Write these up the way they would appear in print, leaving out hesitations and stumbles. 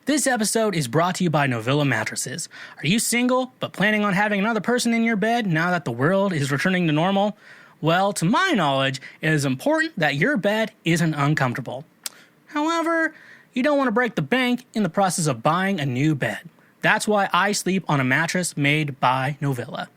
This episode is brought to you by Novilla Mattresses. Are you single, but planning on having another person in your bed now that the world is returning to normal? Well, to my knowledge, it is important that your bed isn't uncomfortable. However, you don't want to break the bank in the process of buying a new bed. That's why I sleep on a mattress made by Novilla.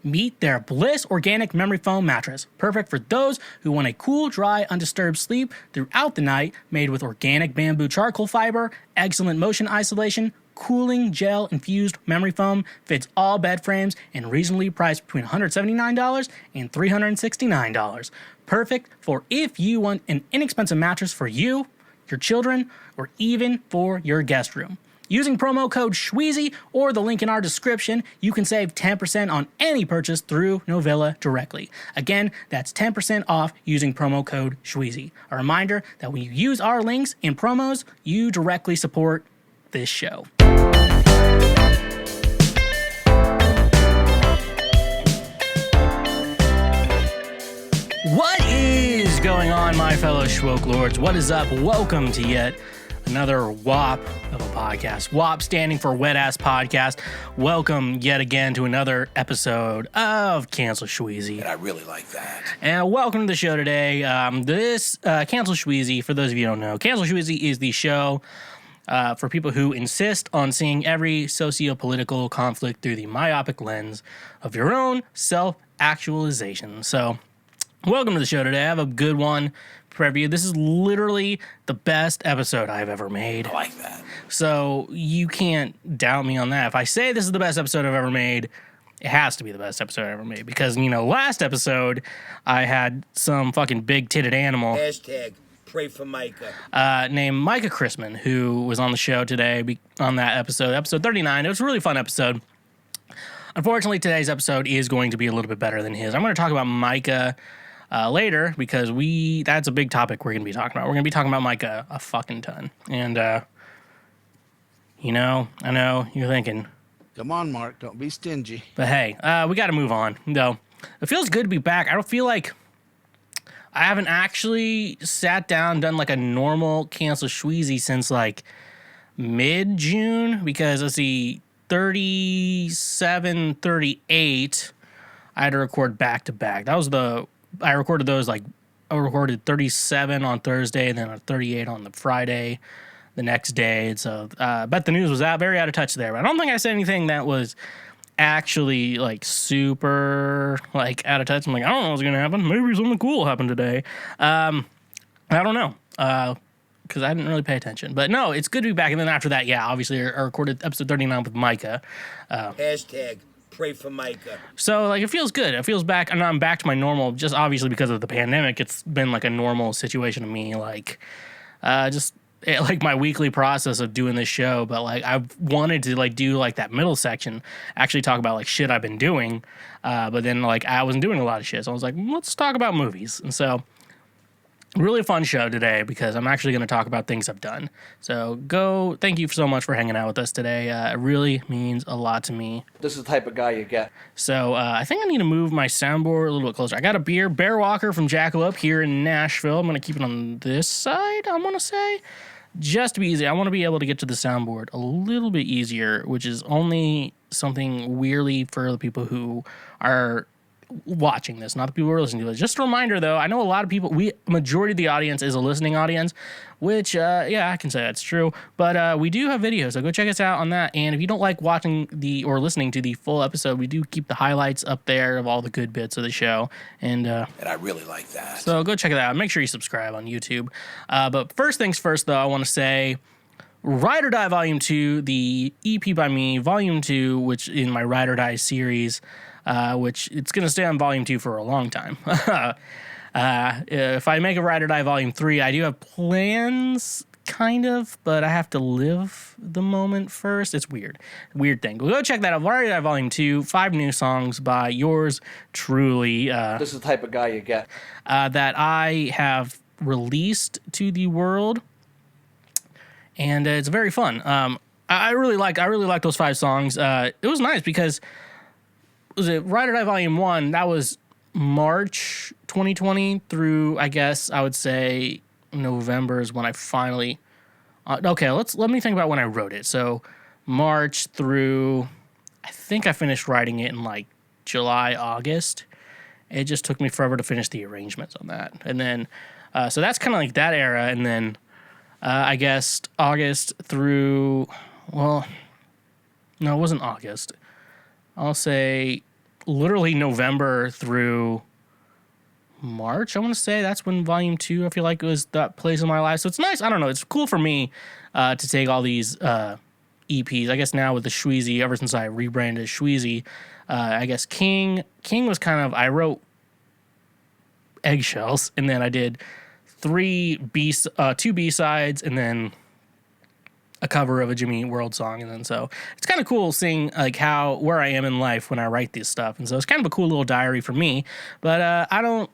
Meet their Bliss Organic Memory Foam Mattress, perfect for those who want a cool, dry, undisturbed sleep throughout the night, made with organic bamboo charcoal fiber, excellent motion isolation, cooling gel-infused memory foam, fits all bed frames, and reasonably priced between $179 and $369. Perfect for if you want an inexpensive mattress for you, your children, or even for your guest room. Using promo code Schweezy or the link in our description, you can save 10% on any purchase through Novilla directly. Again, that's 10% off using promo code Schweezy. A reminder that when you use our links and promos, you directly support this show. What is going on, my fellow Schwoke Lords? What is up? Welcome to yet another WAP of a podcast. WAP standing for Wet Ass Podcast. Welcome yet again to another episode of Cancel Schweezy. And I really like that. And welcome to the show today. This Cancel Schweezy, for those of you who don't know, Cancel Schweezy is the show for people who insist on seeing every socio-political conflict through the myopic lens of your own self-actualization. So, welcome to the show today. I have a good one for you. This is literally the best episode I've ever made. I like that. So you can't doubt me on that. If I say this is the best episode I've ever made, it has to be the best episode I've ever made. Because, you know, last episode, I had some fucking big-titted animal. Hashtag pray for Micah. Named Micah Chrisman, who was on the show today on that episode 39. It was a really fun episode. Unfortunately, today's episode is going to be a little bit better than his. I'm going to talk about Micah later, because that's a big topic we're going to be talking about. We're going to be talking about Micah a fucking ton. And, you know, I know you're thinking, come on, Mark, don't be stingy. But hey, we got to move on. Though it feels good to be back. I don't feel like I haven't actually sat down, done like a normal Cancel Schweezy since like mid-June, because let's see, 37, 38, I had to record back to back. I recorded those, like, I recorded 37 on Thursday, and then 38 on the Friday the next day. So, I bet the news was very out of touch there. But I don't think I said anything that was actually, like, super, like, out of touch. I'm like, I don't know what's going to happen. Maybe something cool will happen today. I don't know, because I didn't really pay attention. But, no, it's good to be back. And then after that, yeah, obviously, I recorded episode 39 with Micah. Hashtag pray for Micah. So, like, it feels good. It feels back, and I'm back to my normal, just obviously because of the pandemic. It's been, like, a normal situation to me, like, like, my weekly process of doing this show. But, like, I've wanted to, like, do, like, that middle section, actually talk about, like, shit I've been doing. But then, like, I wasn't doing a lot of shit. So I was like, let's talk about movies. And so, really fun show today, because I'm actually going to talk about things I've done. So thank you so much for hanging out with us today. It really means a lot to me. This is the type of guy you get. So I think I need to move my soundboard a little bit closer. I got a Bear Walker from Jackalope here in Nashville. I'm going to keep it on this side, I'm going to say, just to be easy. I want to be able to get to the soundboard a little bit easier, which is only something weirdly for the people who are watching this, not the people who are listening to it. Just a reminder, though, I know a lot of people, majority of the audience is a listening audience, which, yeah, I can say that's true, but we do have videos, so go check us out on that. And if you don't like watching or listening to the full episode, we do keep the highlights up there of all the good bits of the show, and I really like that. So go check it out. Make sure you subscribe on YouTube. But first things first, though, I want to say Ride or Die Volume 2, the EP by me, Volume 2, which in my Ride or Die series, which it's going to stay on Volume 2 for a long time. If I make a Ride or Die Volume 3, I do have plans, kind of, but I have to live the moment first. It's weird. Weird thing. Go check that out. Ride or Die Volume 2, 5 new songs by yours truly. This is the type of guy you get. That I have released to the world, and it's very fun. I really like those 5 songs. It was nice because was it Ride or Die Volume 1? That was March 2020 through, I guess, I would say November is when I finally Okay, let me think about when I wrote it. So March through, I think I finished writing it in like July, August. It just took me forever to finish the arrangements on that. And then, so that's kind of like that era. And then I guess August through, well, no, it wasn't August. I'll say literally November through March, I want to say. That's when Volume 2, I feel like, was that place in my life. So it's nice. I don't know. It's cool for me to take all these EPs. I guess now with the Schweezy, ever since I rebranded Schweezy, I guess King was kind of, I wrote Eggshells, and then I did two B-sides, and then a cover of a Jimmy Eat World song. And then so it's kind of cool seeing like where I am in life when I write this stuff. And so it's kind of a cool little diary for me, but I don't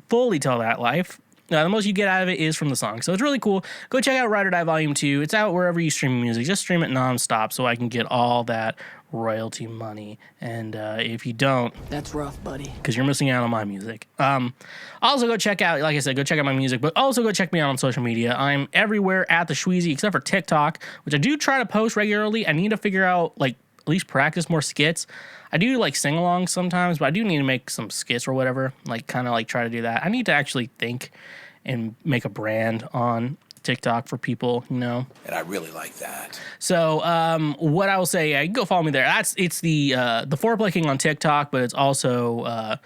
fully tell that life. The most you get out of it is from the song. So it's really cool. Go check out Ride or Die Volume 2. It's out wherever you stream music. Just stream it nonstop so I can get all that royalty money. And if you don't, that's rough, buddy, because you're missing out on my music. Also go check out, like I said, go check out my music, but also go check me out on social media. I'm everywhere at the Schweezy except for TikTok, which I do try to post regularly. I need to figure out, like, at least practice more skits. I do like sing-alongs sometimes, but I do need to make some skits or whatever, like kind of like try to do that. I need to actually think and make a brand on TikTok for people, you know. And I really like that. So what I will say, yeah, you can go follow me there. It's the Foreplay King on TikTok, but it's also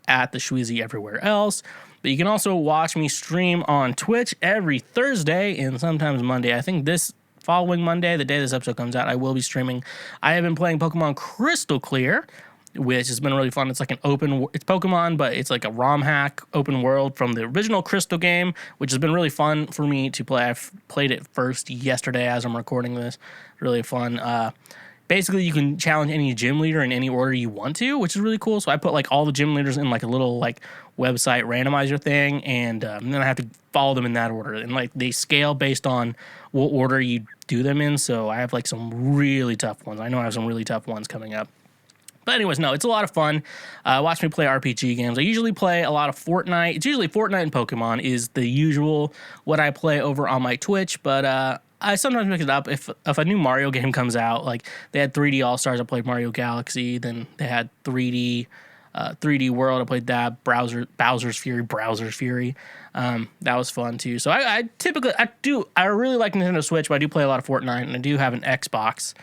at the Schweezy everywhere else. But you can also watch me stream on Twitch every Thursday and sometimes Monday. I think this following Monday, the day this episode comes out, I will be streaming. I have been playing Pokemon Crystal Clear, which has been really fun. It's like it's Pokemon, but it's like a ROM hack open world from the original Crystal game, which has been really fun for me to play. I've played it first yesterday as I'm recording this. Really fun. Basically, you can challenge any gym leader in any order you want to, which is really cool. So I put like all the gym leaders in like a little like website randomizer thing, and then I have to follow them in that order. And like they scale based on what order you do them in. So I have like some really tough ones. I know I have some really tough ones coming up. But anyways, no, it's a lot of fun. Watch me play RPG games. I usually play a lot of Fortnite. It's usually Fortnite and Pokemon is the usual what I play over on my Twitch, but I sometimes mix it up. If a new Mario game comes out, like they had 3D All-Stars, I played Mario Galaxy. Then they had 3D World, I played that. Bowser's Fury. That was fun too. So I really like Nintendo Switch, but I do play a lot of Fortnite, and I do have an Xbox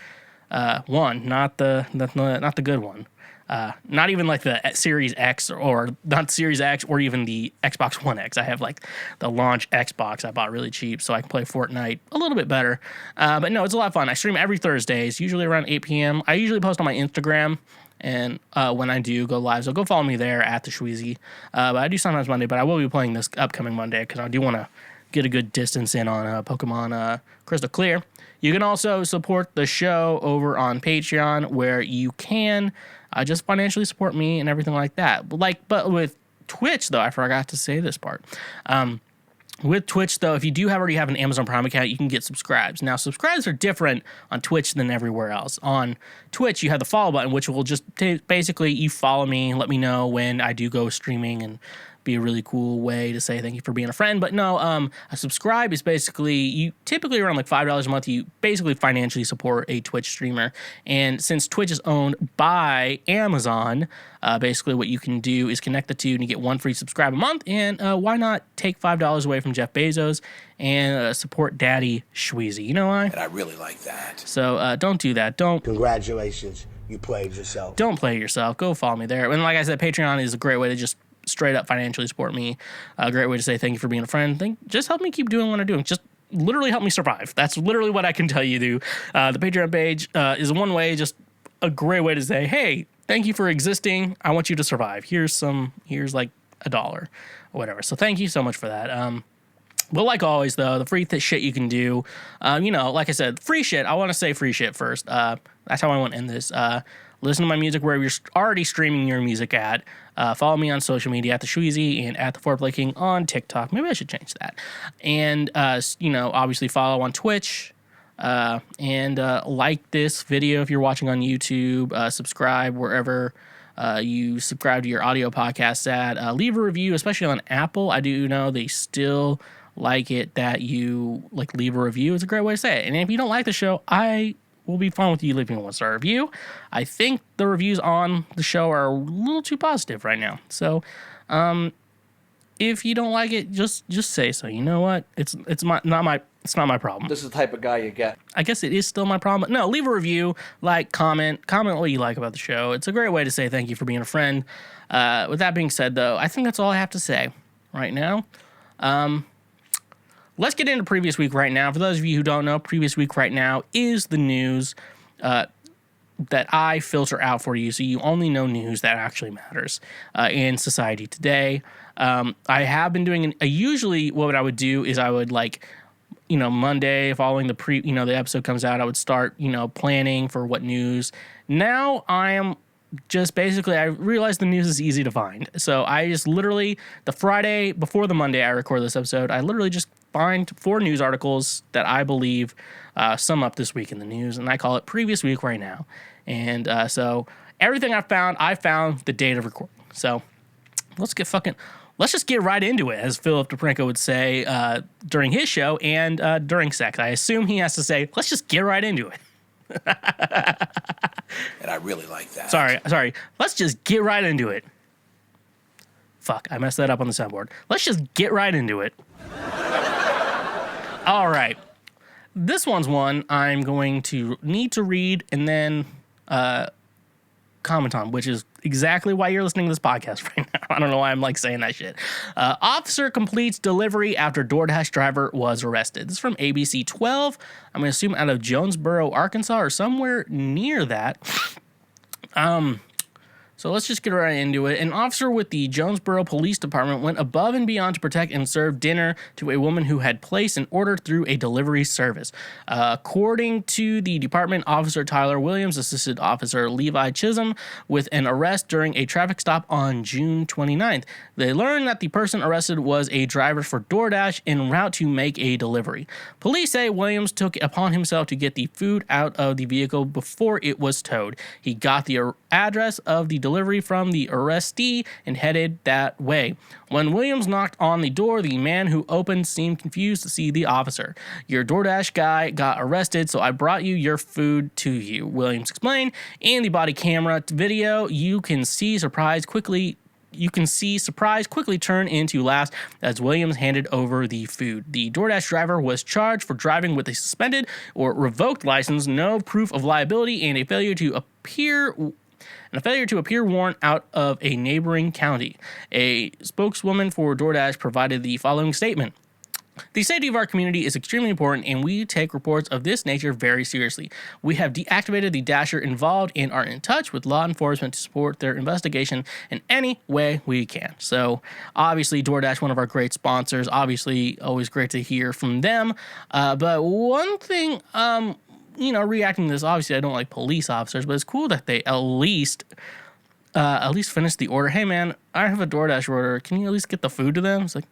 One, not the good one. Not even like the Series X or not Series X or even the Xbox One X. I have like the launch Xbox I bought really cheap so I can play Fortnite a little bit better. But no, it's a lot of fun. I stream every Thursdays, usually around 8 p.m. I usually post on my Instagram, and when I do go live, so go follow me there at the Schweezy. But I do sometimes Monday, but I will be playing this upcoming Monday because I do want to get a good distance in on Pokemon Crystal Clear. You can also support the show over on Patreon, where you can just financially support me and everything like that. But with Twitch, though, I forgot to say this part. With Twitch, though, if you do already have an Amazon Prime account, you can get subscribes. Now, subscribes are different on Twitch than everywhere else. On Twitch, you have the follow button, which will just basically you follow me, let me know when I do go streaming, and be a really cool way to say thank you for being a friend. But no, a subscribe is basically, you typically around like $5 a month, you basically financially support a Twitch streamer. And since Twitch is owned by Amazon, basically what you can do is connect the two and you get one free subscribe a month. And why not take $5 away from Jeff Bezos and support Daddy Schweezy? You know why? And I really like that. So don't do that. Congratulations, you played yourself. Don't play yourself. Go follow me there. And like I said, Patreon is a great way to just straight up financially support me. A great way to say thank you for being a friend. Just help me keep doing what I'm doing. Just literally help me survive. That's literally what I can tell you do. The Patreon page is one way, just a great way to say, hey, thank you for existing. I want you to survive. Here's like $1 or whatever. So thank you so much for that. But like always, though, the free shit you can do, like I said, free shit. I want to say free shit first. That's how I want to end this. Listen to my music wherever you're already streaming your music at. Follow me on social media at the Schweezy and at the Foreplay King on TikTok. Maybe I should change that. And, obviously follow on Twitch. And like this video if you're watching on YouTube. Subscribe wherever you subscribe to your audio podcasts at. Leave a review, especially on Apple. I do know they still like it that you like leave a review. It's a great way to say it. And if you don't like the show, I will be fine with you leaving a 1-star review. I think the reviews on the show are a little too positive right now. So, if you don't like it, just say so. You know what? It's not my problem. This is the type of guy you get. I guess it is still my problem. But no, leave a review, comment what you like about the show. It's a great way to say thank you for being a friend. With that being said, though, I think that's all I have to say right now. Let's get into previous week right now. For those of you who don't know, previous week right now is the news that I filter out for you, so you only know news that actually matters in society today. I have been doing usually what I would do is I would Monday following the episode comes out, I would start, planning for what news. Now I am just basically, I realize the news is easy to find. So I just literally, the Friday before the Monday I record this episode, I literally just find 4 news articles that I believe sum up this week in the news, and I call it previous week right now. And so everything I found the date of recording. So let's just get right into it, as Philip DeFranco would say during his show and during sex. I assume he has to say, let's just get right into it. And I really like that. Sorry. Let's just get right into it. Fuck, I messed that up on the soundboard. Let's just get right into it. All right. This one's one I'm going to need to read and then comment on, which is exactly why you're listening to this podcast right now. I don't know why I'm saying that shit. Officer completes delivery after DoorDash driver was arrested. This is from ABC 12. I'm going to assume out of Jonesboro, Arkansas, or somewhere near that. So let's just get right into it. An officer with the Jonesboro Police Department went above and beyond to protect and serve dinner to a woman who had placed an order through a delivery service. According to the department, Officer Tyler Williams assisted Officer Levi Chisholm with an arrest during a traffic stop on June 29th. They learned that the person arrested was a driver for DoorDash en route to make a delivery. Police say Williams took it upon himself to get the food out of the vehicle before it was towed. He got the address of the delivery from the arrestee and headed that way. When Williams knocked on the door, the man who opened seemed confused to see the officer. Your DoorDash guy got arrested, so I brought you your food to you, Williams explained. In the body camera video, you can see surprise quickly turn into laughs as Williams handed over the food. The DoorDash driver was charged for driving with a suspended or revoked license, no proof of liability, and a failure to appear warrant out of a neighboring county. A spokeswoman for DoorDash provided the following statement. The safety of our community is extremely important, and we take reports of this nature very seriously. We have deactivated the dasher involved and are in touch with law enforcement to support their investigation in any way we can. So, obviously, DoorDash, one of our great sponsors, obviously always great to hear from them. But one thing, reacting to this, obviously I don't like police officers, but it's cool that they at least finish the order. Hey man, I have a DoorDash order. Can you at least get the food to them? It's like,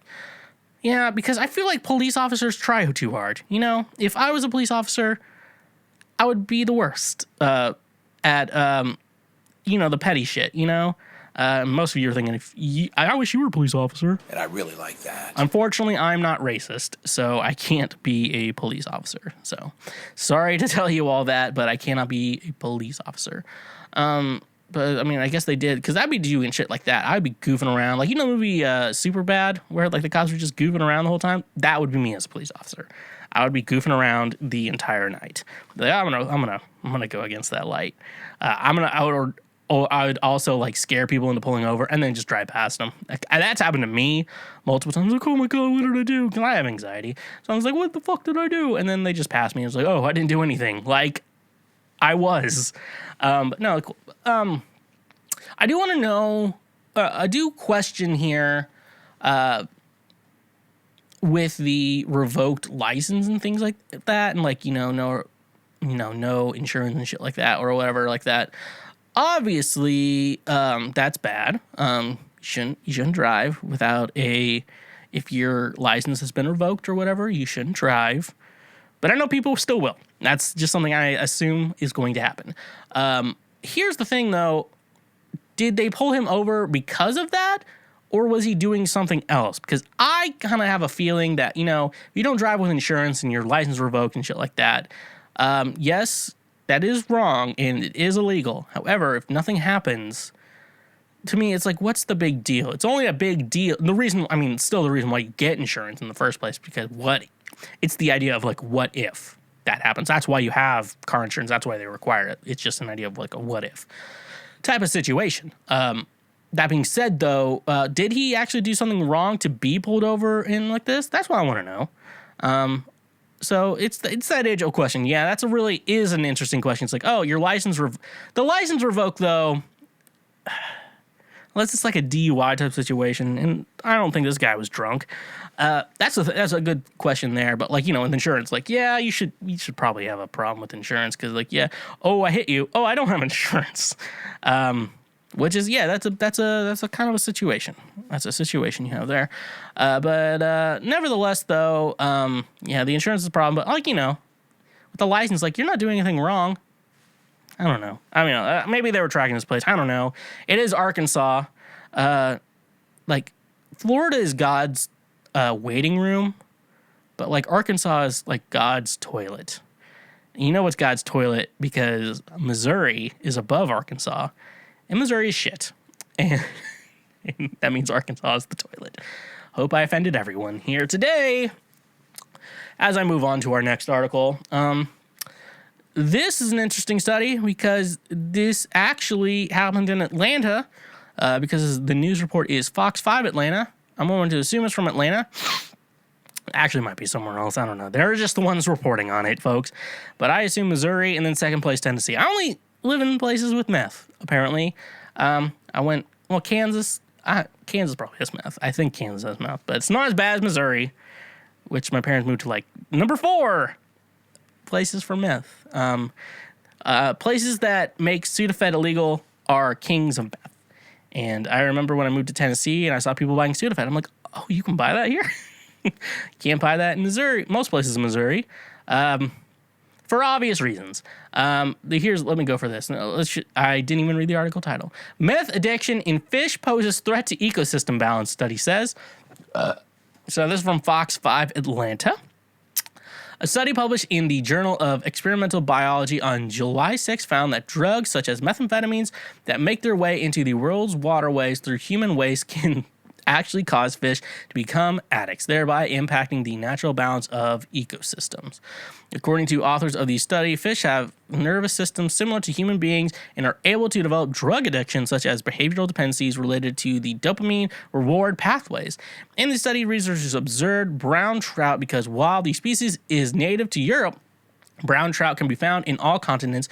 yeah, because I feel like police officers try too hard. If I was a police officer, I would be the worst at the petty shit, most of you are thinking, I wish you were a police officer. And I really like that. Unfortunately, I'm not racist, so I can't be a police officer. So, sorry to tell you all that, but I cannot be a police officer. But, I mean, I guess they did, because I'd be doing shit like that. I'd be goofing around. Like, the movie Superbad, where, the cops were just goofing around the whole time? That would be me as a police officer. I would be goofing around the entire night. I'm gonna go against that light. I would also scare people into pulling over and then just drive past them. That's happened to me multiple times. Like, oh my god, what did I do? Because I have anxiety. So I was like, what the fuck did I do? And then they just passed me. I was like, oh, I didn't do anything. I was. But no, I do want to know. I do question here. With the revoked license and things like that, and no insurance and shit like that, or whatever like that. Obviously, that's bad. You shouldn't drive without if your license has been revoked or whatever, you shouldn't drive. But I know people still will. That's just something I assume is going to happen. Here's the thing, though. Did they pull him over because of that? or was he doing something else? Because I kind of have a feeling that, if you don't drive with insurance and your license revoked and shit like that, yes, that is wrong and it is illegal. However, if nothing happens, to me, it's like, what's the big deal? It's only a big deal. Still the reason why you get insurance in the first place, because it's the idea of like, what if that happens? That's why you have car insurance. That's why they require it. It's just an idea of like a what if type of situation. That being said, though, did he actually do something wrong to be pulled over in like this? That's what I want to know. So it's that age-old question. Yeah, that's is an interesting question. It's like, oh, your license the license revoked, though. Unless it's like a DUI type situation, and I don't think this guy was drunk. That's a good question there. But like, with insurance, like, yeah, you should probably have a problem with insurance, because like, yeah, oh, I hit you, oh, I don't have insurance. Which is, yeah, that's a kind of a situation. That's a situation you have there. But nevertheless, though, yeah, the insurance is a problem. But like, with the license, like, you're not doing anything wrong. I don't know. Maybe they were tracking this place. I don't know. It is Arkansas. Like, Florida is God's waiting room, but like Arkansas is like God's toilet. And you know it's God's toilet because Missouri is above Arkansas, and Missouri is shit. And that means Arkansas is the toilet. Hope I offended everyone here today. As I move on to our next article, this is an interesting study because this actually happened in Atlanta, because the news report is Fox 5 Atlanta. I'm going to assume it's from Atlanta. Actually, it might be somewhere else. I don't know. They're just the ones reporting on it, folks. But I assume Missouri, and then second place, Tennessee. I only live in places with meth, apparently. Kansas. Kansas probably has meth. I think Kansas has meth, but it's not as bad as Missouri, which my parents moved to like number 4 places for meth. Places that make Sudafed illegal are kings of meth. And I remember when I moved to Tennessee and I saw people buying Sudafed, I'm like, oh, you can buy that here? Can't buy that in Missouri. Most places in Missouri. For obvious reasons. Let me go for this. I didn't even read the article title. Meth addiction in fish poses threat to ecosystem balance, study says. So this is from Fox 5 Atlanta. A study published in the Journal of Experimental Biology on July 6 found that drugs such as methamphetamines that make their way into the world's waterways through human waste can actually cause fish to become addicts, thereby impacting the natural balance of ecosystems. According to authors of the study, fish have nervous systems similar to human beings and are able to develop drug addiction, such as behavioral dependencies related to the dopamine reward pathways. In the study, researchers observed brown trout because while the species is native to Europe, brown trout can be found in all continents,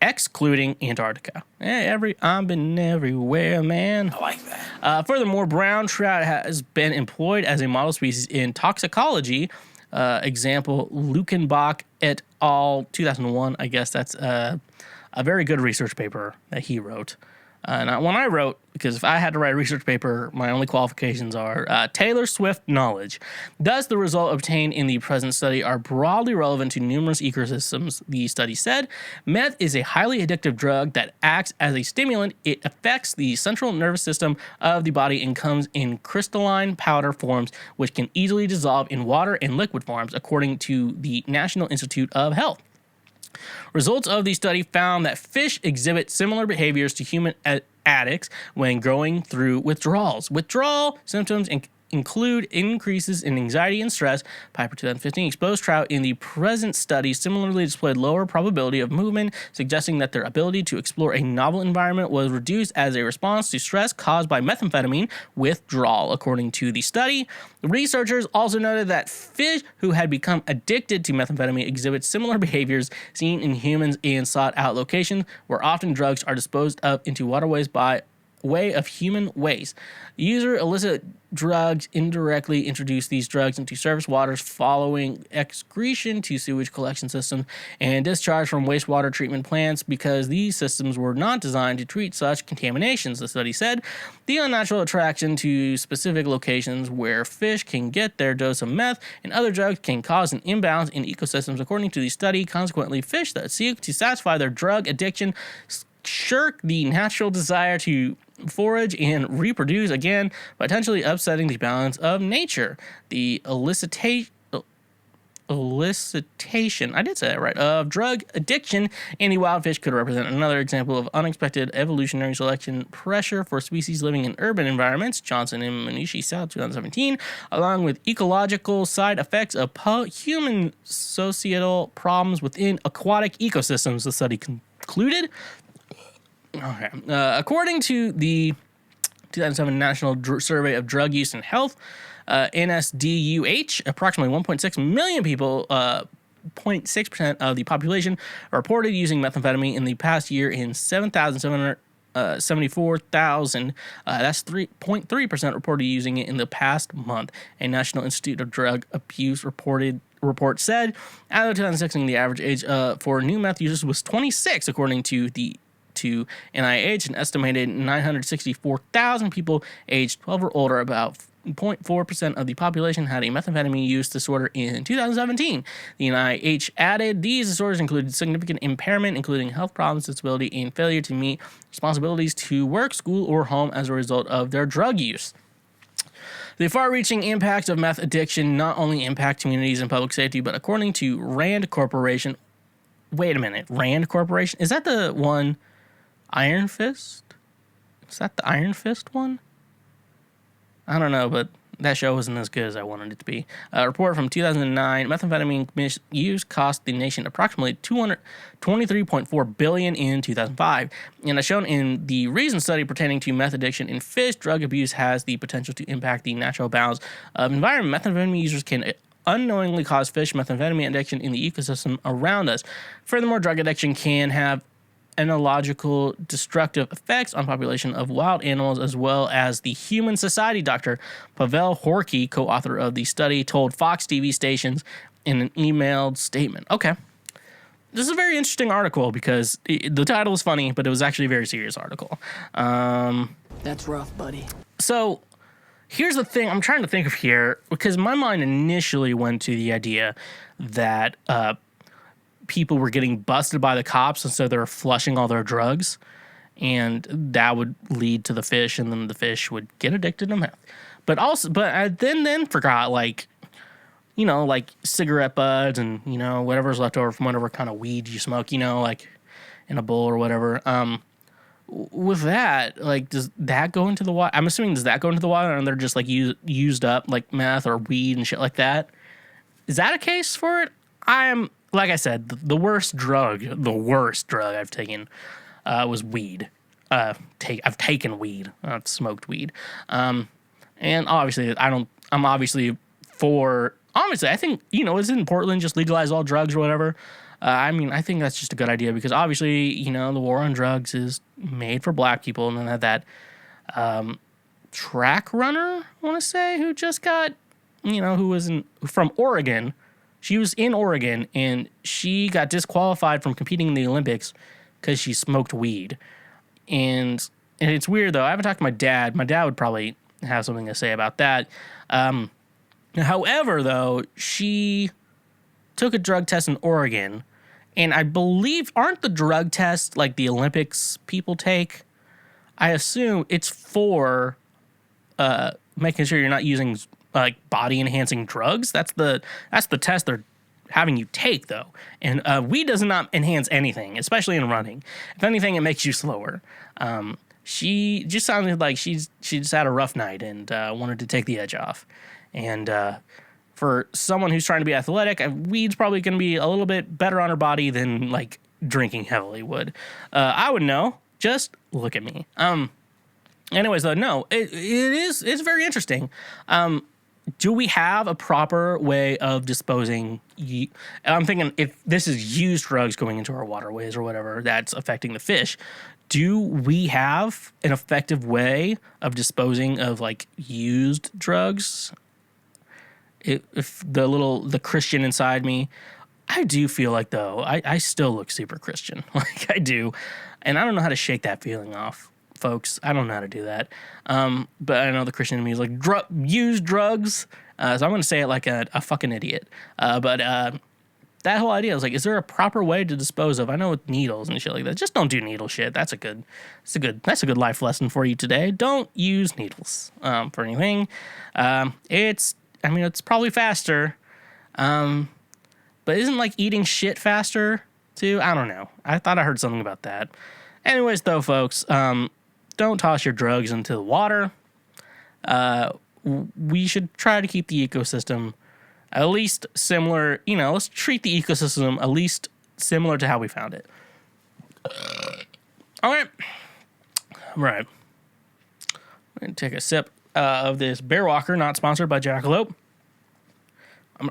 excluding Antarctica. I've been everywhere, man. I like that. Furthermore, brown trout has been employed as a model species in toxicology. Example, Lukenbach et al. 2001. I guess that's a very good research paper that he wrote. When I wrote, because if I had to write a research paper, my only qualifications are Taylor Swift knowledge. Thus, the result obtained in the present study are broadly relevant to numerous ecosystems, the study said. Meth is a highly addictive drug that acts as a stimulant. It affects the central nervous system of the body and comes in crystalline powder forms, which can easily dissolve in water and liquid forms, according to the National Institute of Health. Results of the study found that fish exhibit similar behaviors to human addicts when going through withdrawals. Withdrawal symptoms include increases in anxiety and stress. Piper 2015 exposed trout in the present study similarly displayed lower probability of movement, suggesting that their ability to explore a novel environment was reduced as a response to stress caused by methamphetamine withdrawal, according to the study. The researchers also noted that fish who had become addicted to methamphetamine exhibit similar behaviors seen in humans in sought-out locations where often drugs are disposed of into waterways by way of human waste. User illicit drugs indirectly introduce these drugs into surface waters following excretion to sewage collection systems and discharge from wastewater treatment plants because these systems were not designed to treat such contaminations, the study said. The unnatural attraction to specific locations where fish can get their dose of meth and other drugs can cause an imbalance in ecosystems, according to the study. Consequently, fish that seek to satisfy their drug addiction shirk the natural desire to forage and reproduce, again, potentially upsetting the balance of nature. The elicitation, I did say that right, of drug addiction in the wild fish could represent another example of unexpected evolutionary selection pressure for species living in urban environments. Johnson and Manishi South 2017, along with ecological side effects of human societal problems within aquatic ecosystems, the study concluded. Okay. According to the 2007 National Survey of Drug Use and Health, NSDUH, approximately 1.6 million people, 0.6% of the population, reported using methamphetamine in the past year in 7,774,000. That's 3.3% reported using it in the past month. A National Institute of Drug Abuse report said, as of 2016, the average age for new meth users was 26, according to NIH. An estimated 964,000 people aged 12 or older, about 0.4% of the population, had a methamphetamine use disorder in 2017. The NIH added these disorders included significant impairment, including health problems, disability, and failure to meet responsibilities to work, school, or home as a result of their drug use. The far-reaching impacts of meth addiction not only impact communities and public safety, but according to Rand Corporation... Wait a minute. Rand Corporation? Is that the one... Iron Fist? Is that the Iron Fist one? I don't know, but that show wasn't as good as I wanted it to be. A report from 2009, methamphetamine misuse cost the nation approximately $223.4 billion in 2005. And as shown in the recent study pertaining to meth addiction in fish, drug abuse has the potential to impact the natural balance of environment. Methamphetamine users can unknowingly cause fish methamphetamine addiction in the ecosystem around us. Furthermore, drug addiction can have enological destructive effects on population of wild animals as well as the human society. Dr. Pavel Horky, co-author of the study, told Fox TV stations in an emailed statement. Okay. This is a very interesting article because the title is funny, but it was actually a very serious article. That's rough, buddy. So here's the thing I'm trying to think of here, because my mind initially went to the idea that people were getting busted by the cops, and so they're flushing all their drugs, and that would lead to the fish, and then the fish would get addicted to meth. But I then forgot, like cigarette butts and, whatever's left over from whatever kind of weed you smoke, like in a bowl or whatever. With that, like, does that go into the water? I'm assuming, does that go into the water, and they're just like used up like meth or weed and shit like that? Is that a case for it? Like I said, the worst drug I've taken was weed. I've taken weed. I've smoked weed. And obviously, I think, is it in Portland, just legalize all drugs or whatever? I think that's just a good idea because obviously, the war on drugs is made for black people. And then that track runner, I want to say, who just got, who was from Oregon. She was in Oregon, and she got disqualified from competing in the Olympics because she smoked weed. And it's weird, though. I haven't talked to my dad. My dad would probably have something to say about that. However, though, she took a drug test in Oregon, and I believe, aren't the drug tests like the Olympics people take? I assume it's for making sure you're not using like body-enhancing drugs. That's the test they're having you take, though. And weed does not enhance anything, especially in running. If anything, it makes you slower. She just sounded like she just had a rough night and wanted to take the edge off. And for someone who's trying to be athletic, weed's probably going to be a little bit better on her body than like drinking heavily would. I would know. Just look at me. Anyways, though, no, it's very interesting. Do we have a proper way of disposing? I'm thinking if this is used drugs going into our waterways or whatever that's affecting the fish, do we have an effective way of disposing of like used drugs? If the Christian inside me, I do feel like, though, I still look super Christian. Like I do. And I don't know how to shake that feeling off, folks. I don't know how to do that. But I know the Christian in me is like, use drugs. So I'm going to say it like a fucking idiot. But that whole idea is like, is there a proper way to dispose of? I know with needles and shit like that, just don't do needle shit. That's a good life lesson for you today. Don't use needles for anything. It's probably faster, but isn't like eating shit faster too? I don't know. I thought I heard something about that. Anyways, though, folks, don't toss your drugs into the water. We should try to keep the ecosystem at least similar, let's treat the ecosystem at least similar to how we found it. All right. I'm going to take a sip of this Bear Walker, not sponsored by Jackalope.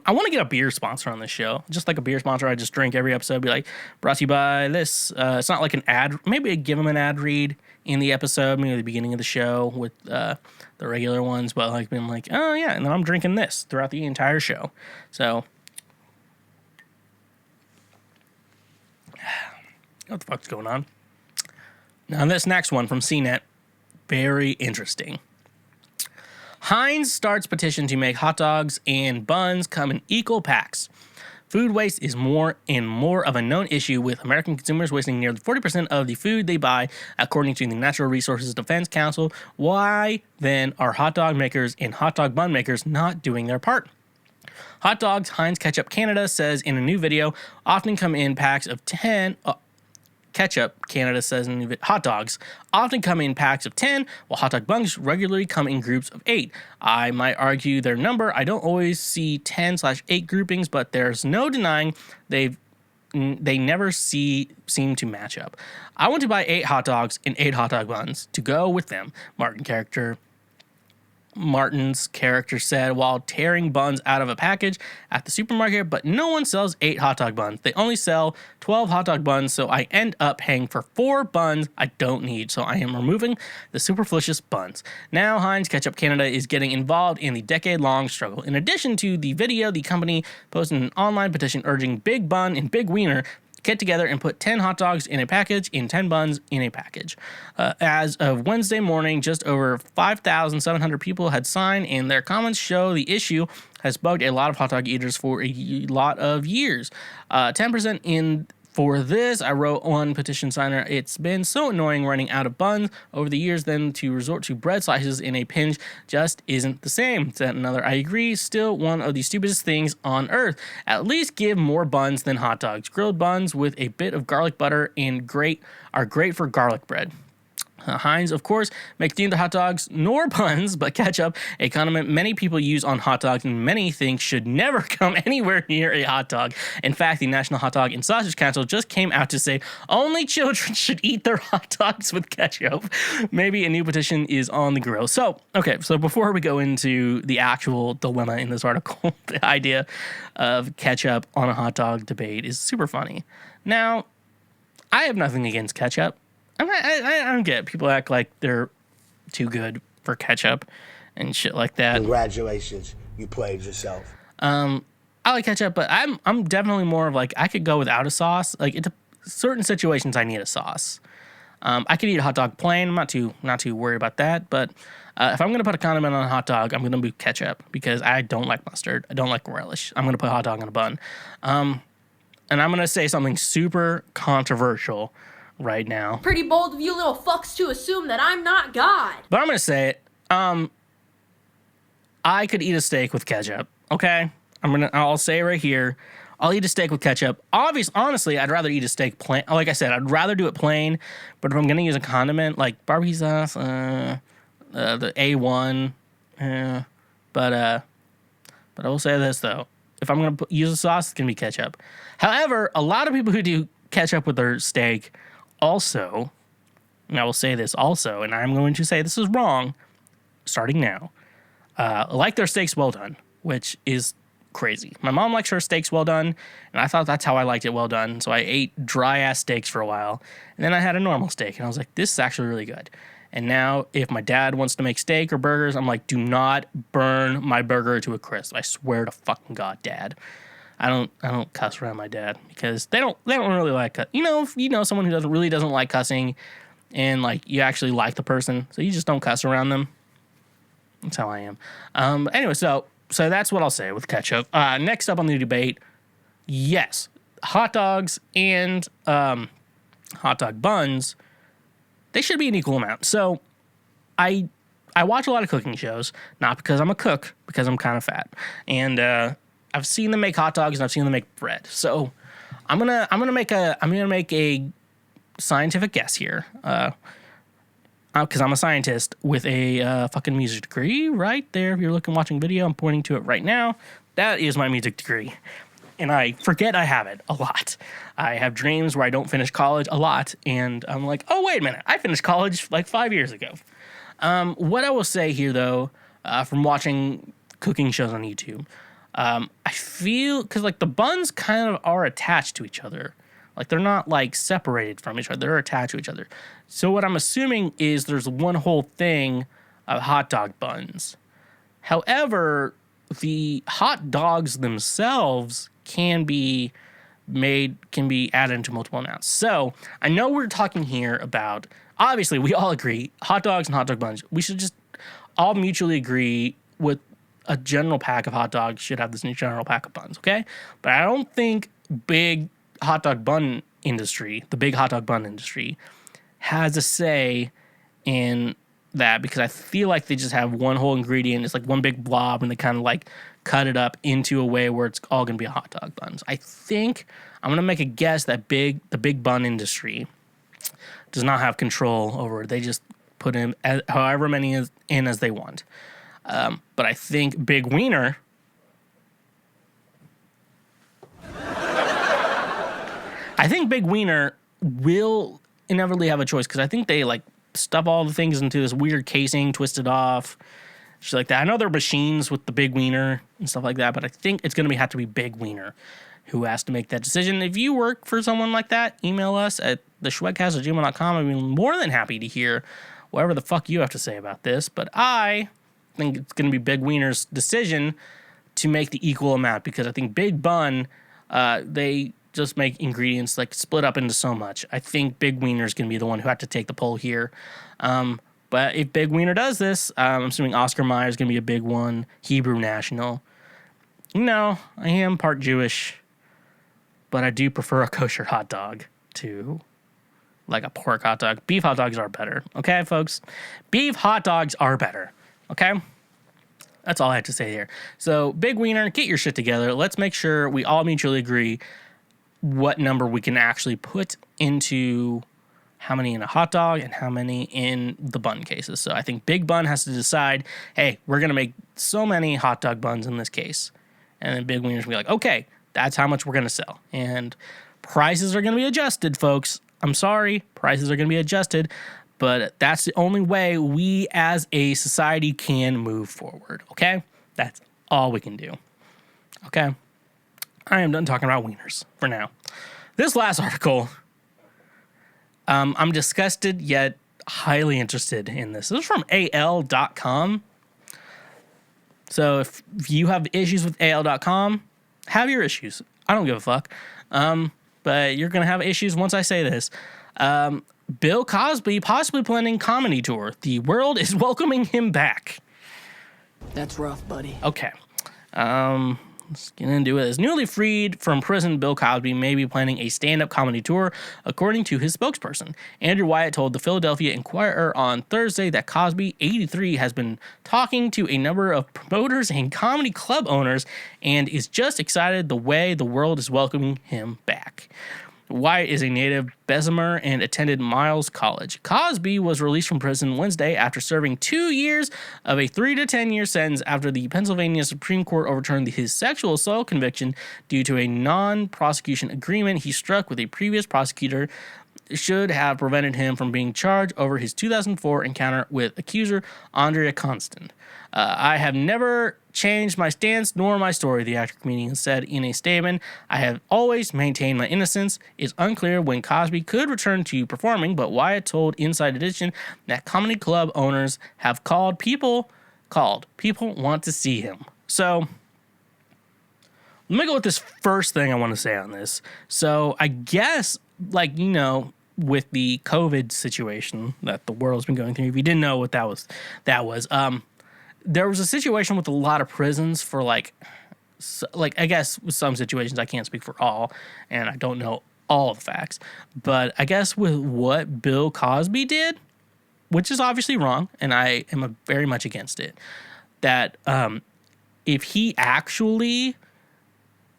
I want to get a beer sponsor on this show. Just like a beer sponsor, I just drink every episode. Be like, brought to you by this. It's not like an ad. Maybe I'd give them an ad read in the episode, maybe at the beginning of the show with the regular ones. But like being like, oh yeah, and then I'm drinking this throughout the entire show. So, what the fuck's going on? Now this next one from CNET, very interesting. Heinz starts petition to make hot dogs and buns come in equal packs. Food waste is more and more of a known issue, with American consumers wasting nearly 40% of the food they buy, according to the Natural Resources Defense Council. Why, then, are hot dog makers and hot dog bun makers not doing their part? Hot dogs, Heinz Ketchup Canada says in a new video, often come in packs of 10... Ketchup Canada says in hot dogs often come in packs of 10, while hot dog buns regularly come in groups of 8. I might argue their number. I don't always see 10/8 groupings, but there's no denying they never seem to match up. I want to buy 8 hot dogs and 8 hot dog buns to go with them, Martin's character said while tearing buns out of a package at the supermarket, but no one sells 8 hot dog buns. They only sell 12 hot dog buns, so I end up paying for 4 buns I don't need, so I am removing the superfluous buns. Now, Heinz Ketchup Canada is getting involved in the decade-long struggle. In addition to the video, the company posted an online petition urging Big Bun and Big Wiener get together and put 10 hot dogs in a package and 10 buns in a package. As of Wednesday morning, just over 5,700 people had signed, and their comments show the issue has bugged a lot of hot dog eaters for a lot of years. 10% in for this, I wrote one petition signer. It's been so annoying running out of buns over the years, then to resort to bread slices in a pinch just isn't the same. Said another, I agree, still one of the stupidest things on earth. At least give more buns than hot dogs. Grilled buns with a bit of garlic butter and are great for garlic bread. Heinz, of course, makes neither hot dogs nor buns, but ketchup, a condiment many people use on hot dogs and many think should never come anywhere near a hot dog. In fact, the National Hot Dog and Sausage Council just came out to say only children should eat their hot dogs with ketchup. Maybe a new petition is on the grill. So before we go into the actual dilemma in this article, the idea of ketchup on a hot dog debate is super funny. Now, I have nothing against ketchup. I don't get it. People act like they're too good for ketchup and shit like that. Congratulations, you played yourself. I like ketchup, but I'm definitely more of like I could go without a sauce. Like in certain situations, I need a sauce. I could eat a hot dog plain. I'm not too worried about that. But if I'm gonna put a condiment on a hot dog, I'm gonna do ketchup because I don't like mustard. I don't like relish. I'm gonna put a hot dog on a bun. And I'm gonna say something super controversial right now. Pretty bold of you little fucks to assume that I'm not God. But I'm going to say it. I could eat a steak with ketchup, okay? I'll say it right here. I'll eat a steak with ketchup. Honestly, I'd rather eat a steak plain. Like I said, I'd rather do it plain. But if I'm going to use a condiment like barbecue sauce, the A1, but I will say this though. If I'm going to use a sauce, it's going to be ketchup. However, a lot of people who do ketchup with their steak also, and I will say this also, and I'm going to say this is wrong, starting now, like their steaks well done, which is crazy. My mom likes her steaks well done, and I thought that's how I liked it well done, so I ate dry-ass steaks for a while, and then I had a normal steak, and I was like, this is actually really good. And now, if my dad wants to make steak or burgers, I'm like, do not burn my burger to a crisp. I swear to fucking God, Dad. I don't cuss around my dad because they don't really like cut. If you know someone who doesn't like cussing, and like you actually like the person, so you just don't cuss around them. That's how I am. Anyway, so that's what I'll say with ketchup. Next up on the debate, yes, hot dogs and hot dog buns, they should be an equal amount. So I watch a lot of cooking shows, not because I'm a cook, because I'm kind of fat. And I've seen them make hot dogs and I've seen them make bread. So I'm gonna make a scientific guess here. Because I'm a scientist with a fucking music degree right there. If you're watching video, I'm pointing to it right now. That is my music degree. And I forget I have it a lot. I have dreams where I don't finish college a lot. And I'm like, oh, wait a minute. I finished college like 5 years ago. What I will say here, though, from watching cooking shows on YouTube, I feel, because like the buns kind of are attached to each other. Like they're not like separated from each other. They're attached to each other. So what I'm assuming is there's one whole thing of hot dog buns. However, the hot dogs themselves can be added into multiple amounts. So I know we're talking here about, obviously we all agree, hot dogs and hot dog buns. We should just all mutually agree with a general pack of hot dogs should have this new general pack of buns, okay? But I don't think the big hot dog bun industry has a say in that, because I feel like they just have one whole ingredient. It's like one big blob, and they kind of like cut it up into a way where it's all going to be a hot dog buns. I think I'm going to make a guess that the big bun industry does not have control over it. They just put in however many in as they want. But I think Big Wiener, will inevitably have a choice, because I think they like stuff all the things into this weird casing, twist it off, shit like that. I know there are machines with the Big Wiener and stuff like that, but I think it's going to have to be Big Wiener who has to make that decision. If you work for someone like that, email us at theshwegcast@gmail.com. I'd be more than happy to hear whatever the fuck you have to say about this. But I think it's going to be Big Wiener's decision to make the equal amount, because I think Big Bun, they just make ingredients like split up into so much. I think Big Wiener is going to be the one who had to take the poll here. But if Big Wiener does this, I'm assuming Oscar Mayer is going to be a big one, Hebrew National. No, I am part Jewish, but I do prefer a kosher hot dog to like a pork hot dog. Beef hot dogs are better. Okay, folks? Beef hot dogs are better. Okay? That's all I have to say here. So, Big Wiener, get your shit together. Let's make sure we all mutually agree what number we can actually put into how many in a hot dog and how many in the bun cases. So I think Big Bun has to decide, hey, we're going to make so many hot dog buns in this case. And then Big Wiener's going to be like, okay, that's how much we're going to sell. And prices are going to be adjusted, folks. I'm sorry, prices are going to be adjusted, but that's the only way we as a society can move forward, okay? That's all we can do, okay? I am done talking about wieners for now. This last article, I'm disgusted yet highly interested in this. This is from AL.com. So if you have issues with AL.com, have your issues. I don't give a fuck. But you're going to have issues once I say this. Bill Cosby possibly planning comedy tour. The world is welcoming him back. That's rough, buddy. Okay. Let's get into it. As newly freed from prison, Bill Cosby may be planning a stand-up comedy tour, according to his spokesperson. Andrew Wyatt told the Philadelphia Inquirer on Thursday that Cosby, 83, has been talking to a number of promoters and comedy club owners and is just excited the way the world is welcoming him back. Wyatt is a native Bessemer and attended Miles College. Cosby was released from prison Wednesday after serving 2 years of a 3 to 10 year sentence after the Pennsylvania Supreme Court overturned his sexual assault conviction due to a non-prosecution agreement he struck with a previous prosecutor should have prevented him from being charged over his 2004 encounter with accuser Andrea Constant. I have never changed my stance nor my story, the actor-comedian said in a statement. I have always maintained my innocence. It's unclear when Cosby could return to performing, but Wyatt told Inside Edition that comedy club owners have called people want to see him. So let me go with this first thing I want to say on this. So I guess, like, you know, with the COVID situation that the world's been going through, if you didn't know what that was, there was a situation with a lot of prisons for like like, I guess with some situations I can't speak for all, and I don't know all the facts, but I guess with what Bill Cosby did, which is obviously wrong, and I am very much against it, that if he actually,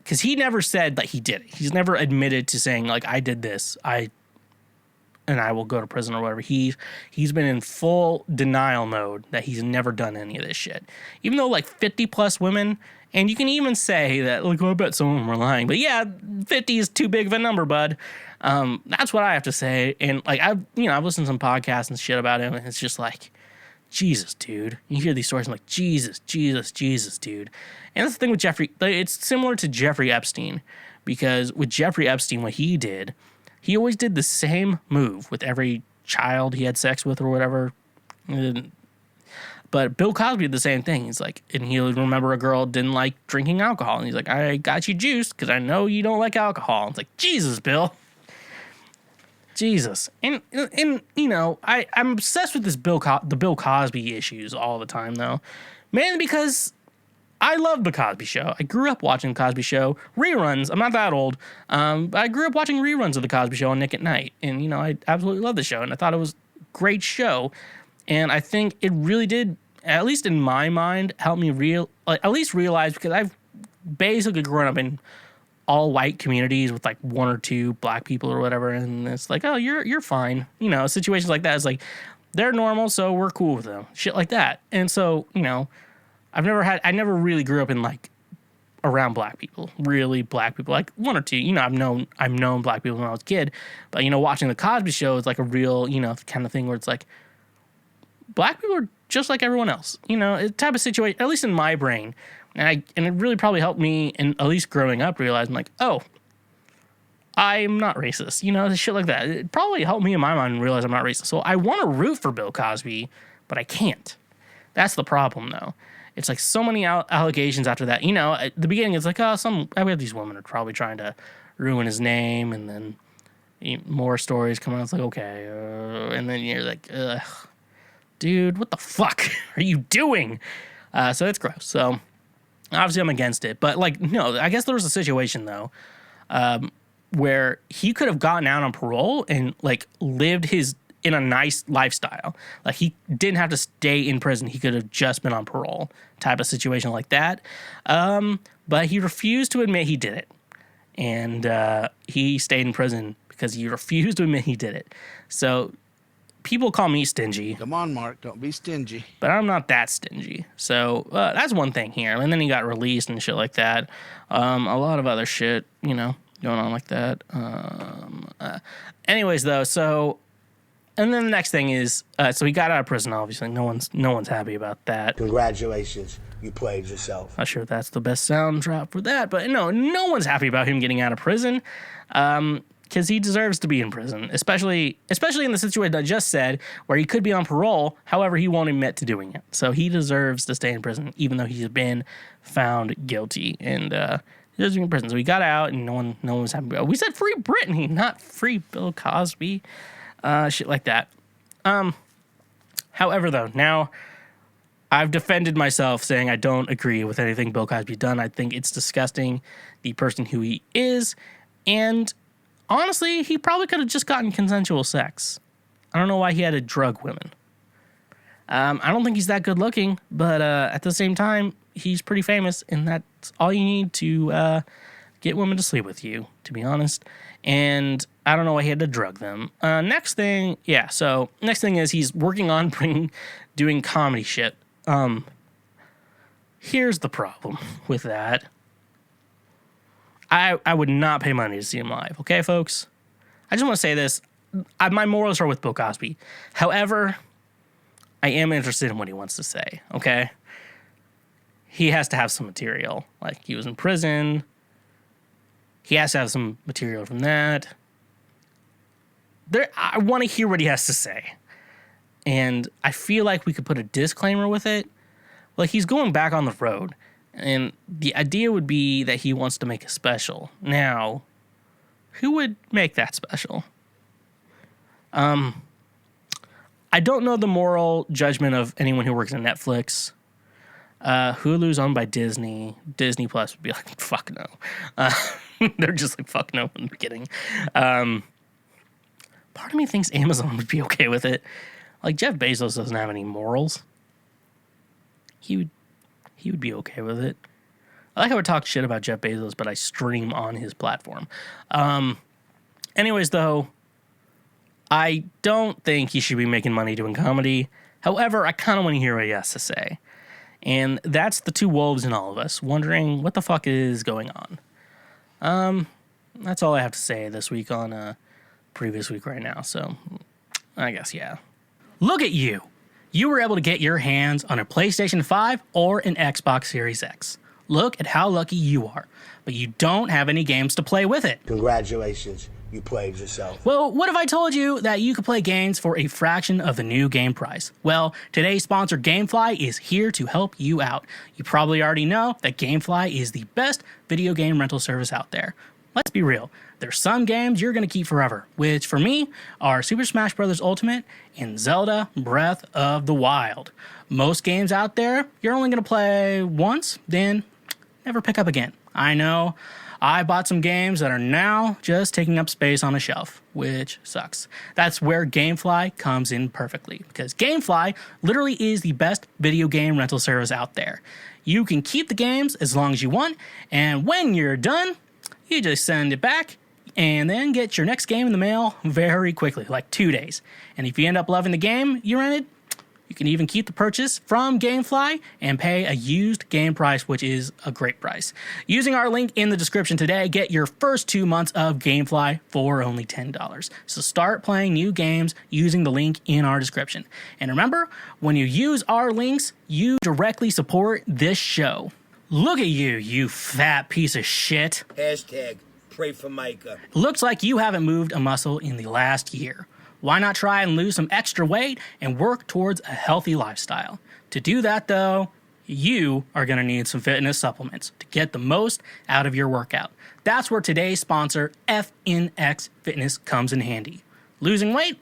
because he never said that he did it. He's never admitted to saying, like, I did this, and I will go to prison or whatever. He's been in full denial mode that he's never done any of this shit. Even though, like, 50 plus women, and you can even say that, like, oh, I bet some of them were lying. But yeah, 50 is too big of a number, bud. That's what I have to say. And, like, I've listened to some podcasts and shit about him, and it's just like, Jesus, dude. You hear these stories, I'm like, Jesus, dude. And that's the thing with Jeffrey. It's similar to Jeffrey Epstein, because with Jeffrey Epstein, what he did, he always did the same move with every child he had sex with or whatever. But Bill Cosby did the same thing. He's like, and he'll remember a girl didn't like drinking alcohol. And he's like, I got you juice because I know you don't like alcohol. It's like, Jesus, Bill. Jesus. And you know, I'm obsessed with this the Bill Cosby issues all the time, though. Mainly because I love The Cosby Show. I grew up watching The Cosby Show. Reruns. I'm not that old. But I grew up watching reruns of The Cosby Show on Nick at Night. And, you know, I absolutely love the show. And I thought it was a great show. And I think it really did, at least in my mind, help me at least realize, because I've basically grown up in all white communities with like one or two black people or whatever. And it's like, oh, you're fine. You know, situations like that. It's like, they're normal, so we're cool with them. Shit like that. And so, you know, I never really grew up in like around black people, really black people, like one or two. You know, I've known black people when I was a kid, but you know, watching the Cosby Show is like a real, you know, kind of thing where it's like black people are just like everyone else. You know, it's type of situation, at least in my brain, and it really probably helped me, in at least growing up, realizing like, oh, I'm not racist. You know, shit like that. It probably helped me in my mind realize I'm not racist. So I want to root for Bill Cosby, but I can't. That's the problem, though. It's like so many allegations after that. You know, at the beginning, it's like, oh, I have these women are probably trying to ruin his name. And then more stories come out. It's like, okay. And then you're like, ugh, dude, what the fuck are you doing? So it's gross. So obviously I'm against it. But like, no, I guess there was a situation, though, where he could have gotten out on parole and like lived in a nice lifestyle. Like he didn't have to stay in prison. He could have just been on parole, type of situation like that. But he refused to admit he did it. And he stayed in prison because he refused to admit he did it. So people call me stingy. Come on, Mark, don't be stingy. But I'm not that stingy. So that's one thing here. And then he got released and shit like that. A lot of other shit, you know, going on like that. Anyways, though, so... And then the next thing is, so he got out of prison, obviously. No one's happy about that. Congratulations, you played yourself. Not sure if that's the best sound drop for that, but no one's happy about him getting out of prison, because he deserves to be in prison, especially in the situation I just said, where he could be on parole, however, he won't admit to doing it. So he deserves to stay in prison, even though he's been found guilty, and he deserves to be in prison. So he got out, and no one was happy about it. We said free Britney, not free Bill Cosby. Shit like that. However, though, now I've defended myself saying I don't agree with anything Bill Cosby done. I think it's disgusting, the person who he is, and honestly, he probably could have just gotten consensual sex. I don't know why he had to drug women. I don't think he's that good looking, but at the same time, he's pretty famous, and that's all you need to get women to sleep with you, to be honest. And I don't know why he had to drug them. Next thing is he's working on doing comedy shit. Here's the problem with that. I would not pay money to see him live, okay, folks? I just want to say this. My morals are with Bill Cosby. However, I am interested in what he wants to say, okay? He has to have some material. Like, he was in prison. He has to have some material from that. I want to hear what he has to say. And I feel like we could put a disclaimer with it. Like, he's going back on the road. And the idea would be that he wants to make a special. Now, who would make that special? I don't know the moral judgment of anyone who works at Netflix. Hulu's owned by Disney. Disney Plus would be like, fuck no. They're just like, fuck no in the beginning. Part of me thinks Amazon would be okay with it. Like, Jeff Bezos doesn't have any morals. He would be okay with it. I like how I talk shit about Jeff Bezos, but I stream on his platform. Anyways, though, I don't think he should be making money doing comedy. However, I kind of want to hear what he has to say. And that's the two wolves in all of us, wondering what the fuck is going on. That's all I have to say this week on previous week right now. So, I guess, yeah. Look at you. You were able to get your hands on a PlayStation 5 or an Xbox Series X. Look at how lucky you are. But you don't have any games to play with it. Congratulations, you played yourself. Well, what if I told you that you could play games for a fraction of the new game price? Well, today's sponsor, Gamefly, is here to help you out. You probably already know that Gamefly is the best video game rental service out there. Let's be real. There's some games you're going to keep forever, which for me are Super Smash Bros. Ultimate and Zelda Breath of the Wild. Most games out there, you're only going to play once, then never pick up again. I know. I bought some games that are now just taking up space on a shelf, which sucks. That's where Gamefly comes in perfectly, because Gamefly literally is the best video game rental service out there. You can keep the games as long as you want, and when you're done, you just send it back and then get your next game in the mail very quickly, like 2 days. And if you end up loving the game you rented, you can even keep the purchase from Gamefly and pay a used game price, which is a great price. Using our link in the description today, get your first 2 months of Gamefly for only $10. So start playing new games using the link in our description. And remember, when you use our links, you directly support this show. Look at you, you fat piece of shit. Hashtag pray for Micah. Looks like you haven't moved a muscle in the last year. Why not try and lose some extra weight and work towards a healthy lifestyle? To do that, though, you are going to need some fitness supplements to get the most out of your workout. That's where today's sponsor, FNX Fitness, comes in handy. Losing weight?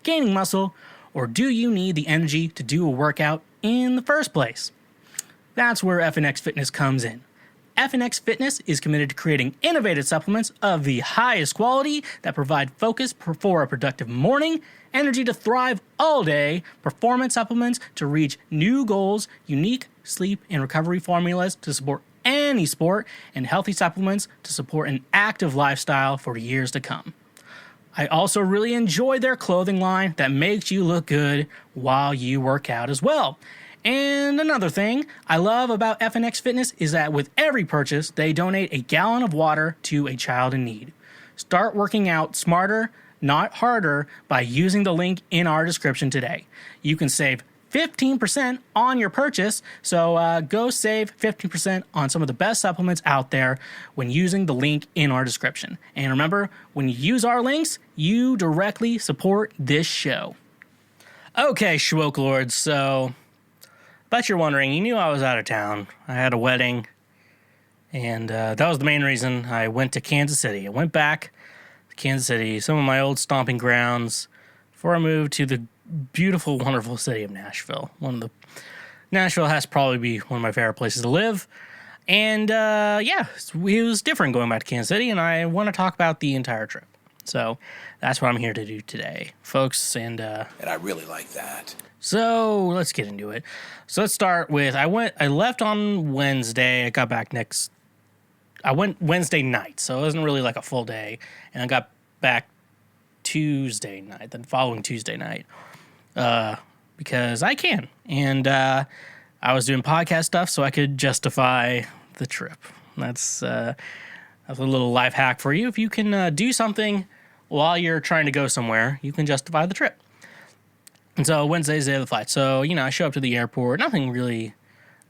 Gaining muscle? Or do you need the energy to do a workout in the first place? That's where FNX Fitness comes in. FNX Fitness is committed to creating innovative supplements of the highest quality that provide focus for a productive morning, energy to thrive all day, performance supplements to reach new goals, unique sleep and recovery formulas to support any sport, and healthy supplements to support an active lifestyle for years to come. I also really enjoy their clothing line that makes you look good while you work out as well. And another thing I love about FNX Fitness is that with every purchase, they donate a gallon of water to a child in need. Start working out smarter, not harder, by using the link in our description today. You can save 15% on your purchase, so go save 15% on some of the best supplements out there when using the link in our description. And remember, when you use our links, you directly support this show. Okay, Schwoke Lords, so bet you're wondering, you knew I was out of town. I had a wedding, and that was the main reason I went to Kansas City. I went back to Kansas City, some of my old stomping grounds, before I moved to the beautiful, wonderful city of Nashville. Nashville has to probably be one of my favorite places to live. And yeah, it was different going back to Kansas City, and I want to talk about the entire trip. So that's what I'm here to do today, folks. And I really like that. So let's get into it. So let's start with, I left on Wednesday. I got back I went Wednesday night, so it wasn't really like a full day. And I got back Tuesday night, the following Tuesday night, because I can. And I was doing podcast stuff so I could justify the trip. That's a little life hack for you. If you can do something while you're trying to go somewhere, you can justify the trip. And so Wednesday's the day of the flight. So, I show up to the airport. Nothing really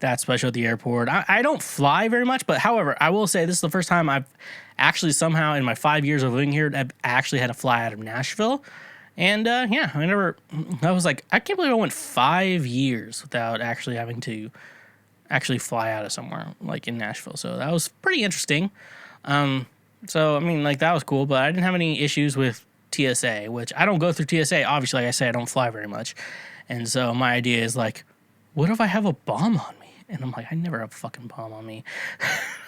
that special at the airport. I don't fly very much, but however, I will say this is the first time I've actually somehow in my 5 years of living here, I've actually had to fly out of Nashville. And yeah, I was like, I can't believe I went 5 years without actually having to actually fly out of somewhere like in Nashville. So that was pretty interesting. So, that was cool, but I didn't have any issues with TSA, which I don't go through TSA. Obviously, like I say, I don't fly very much. And so my idea is like, what if I have a bomb on me? And I'm like, I never have a fucking bomb on me.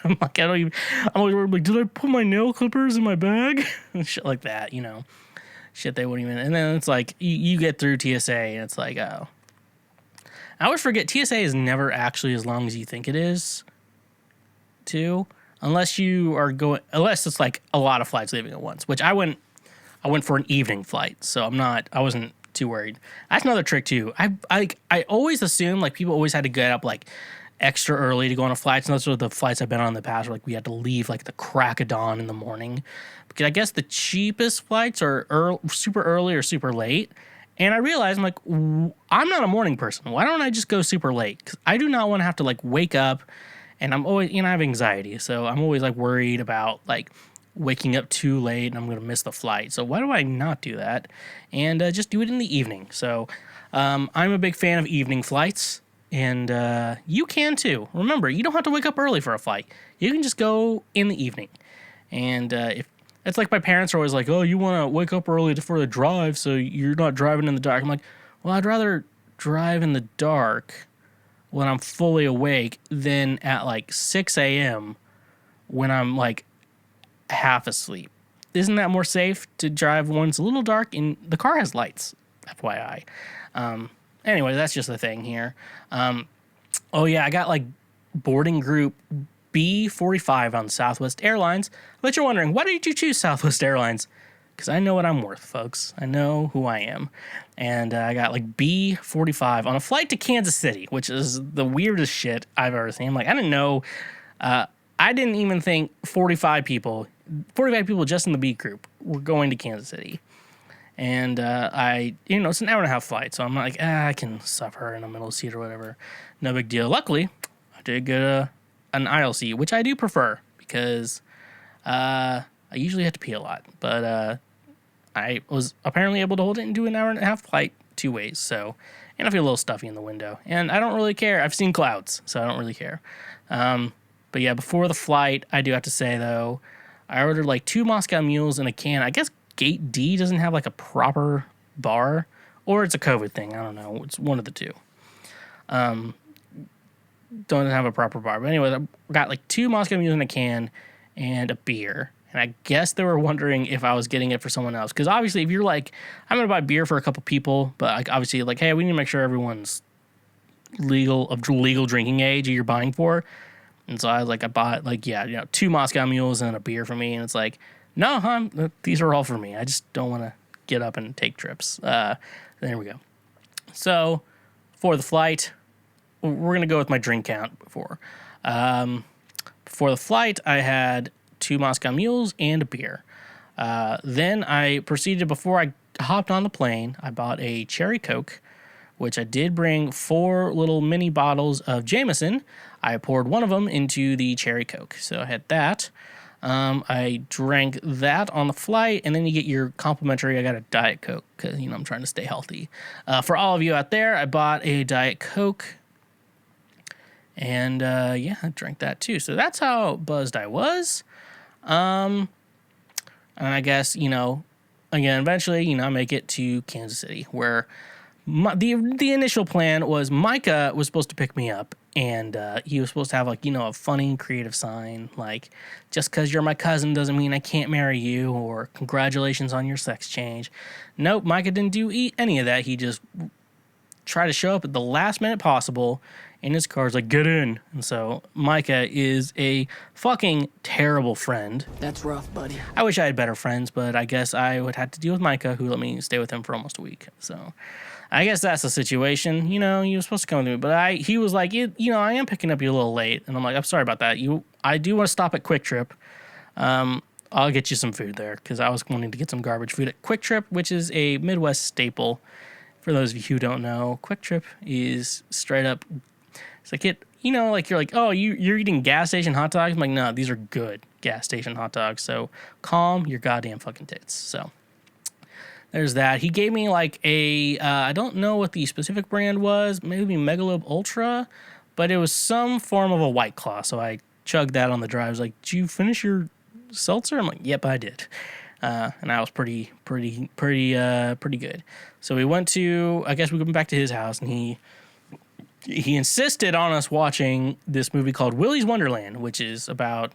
I'm like, I'm always worried, like, did I put my nail clippers in my bag? And shit like that, Shit they wouldn't even. And then it's like, you get through TSA, and it's like, oh. I always forget, TSA is never actually as long as you think it is, too. Unless it's like a lot of flights leaving at once, which I went for an evening flight, so I wasn't too worried. That's another trick too. I always assume like people always had to get up like extra early to go on a flight. And those are the flights I've been on in the past where like we had to leave like the crack of dawn in the morning. Because I guess the cheapest flights are super early or super late. And I realized, I'm like, I'm not a morning person. Why don't I just go super late? Because I do not want to have to like wake up, and I'm always, I have anxiety, so I'm always like worried about like waking up too late and I'm going to miss the flight. So why do I not do that and just do it in the evening? So I'm a big fan of evening flights, and you can too. Remember, you don't have to wake up early for a flight. You can just go in the evening. And if it's like my parents are always like, oh, you want to wake up early for the drive so you're not driving in the dark. I'm like, well, I'd rather drive in the dark when I'm fully awake than at like 6 a.m. when I'm like half asleep. Isn't that more safe to drive when it's a little dark and the car has lights? FYI. Anyway, that's just the thing here. Oh yeah, I got like boarding group B45 on Southwest Airlines. But you're wondering, why did you choose Southwest Airlines? Because I know what I'm worth, folks. I know who I am. And I got like B45 on a flight to Kansas City, which is the weirdest shit I've ever seen. Like, I didn't know. I didn't even think 45 people just in the B group were going to Kansas City. And it's an hour and a half flight. So I'm like, I can suffer in a middle seat or whatever. No big deal. Luckily, I did get an aisle seat, which I do prefer because I usually have to pee a lot. But I was apparently able to hold it and do an hour and a half flight 2 ways. So, and I feel a little stuffy in the window. And I don't really care. I've seen clouds, so I don't really care. But yeah, before the flight, I do have to say, though, I ordered like 2 Moscow Mules in a can. I guess Gate D doesn't have like a proper bar, or it's a COVID thing. I don't know. It's one of the two. Don't have a proper bar. But anyway, I got like 2 Moscow Mules in a can and a beer. And I guess they were wondering if I was getting it for someone else. Because obviously, if you're like, I'm going to buy beer for a couple people, but like obviously, like, hey, we need to make sure everyone's legal drinking age you're buying for. And so I bought 2 Moscow Mules and a beer for me. And it's like, no, these are all for me. I just don't want to get up and take trips. There we go. So for the flight, we're going to go with my drink count before. For the flight, I had 2 Moscow Mules and a beer. Then I proceeded, before I hopped on the plane, I bought a cherry Coke, which I did bring 4 little mini bottles of Jameson. I poured one of them into the cherry Coke. So I had that. I drank that on the flight, and then you get your complimentary. I got a Diet Coke because, I'm trying to stay healthy. For all of you out there, I bought a Diet Coke. And, I drank that too. So that's how buzzed I was. And I guess, again, eventually, I make it to Kansas City, where the initial plan was Micah was supposed to pick me up, and he was supposed to have, a funny, creative sign, like, just because you're my cousin doesn't mean I can't marry you, or congratulations on your sex change. Nope, Micah didn't do any of that. He just tried to show up at the last minute possible, and his car's like, get in. And so Micah is a fucking terrible friend. That's rough, buddy. I wish I had better friends, but I guess I would have to deal with Micah, who let me stay with him for almost a week. So I guess that's the situation. He was supposed to come with me, but he was like, I am picking up you a little late. And I'm like, I'm sorry about that. I do want to stop at Quick Trip. I'll get you some food there, because I was wanting to get some garbage food at Quick Trip, which is a Midwest staple. For those of you who don't know, Quick Trip is straight up. It's like you're like, oh, you're eating gas station hot dogs. I'm like, no, these are good gas station hot dogs. So calm your goddamn fucking tits. So there's that. He gave me like I don't know what the specific brand was, maybe Michelob Ultra, but it was some form of a White Claw. So I chugged that on the drive. I was like, did you finish your seltzer? I'm like, yep, I did. And I was pretty good. So we went back to his house, and he insisted on us watching this movie called Willy's Wonderland, which is about,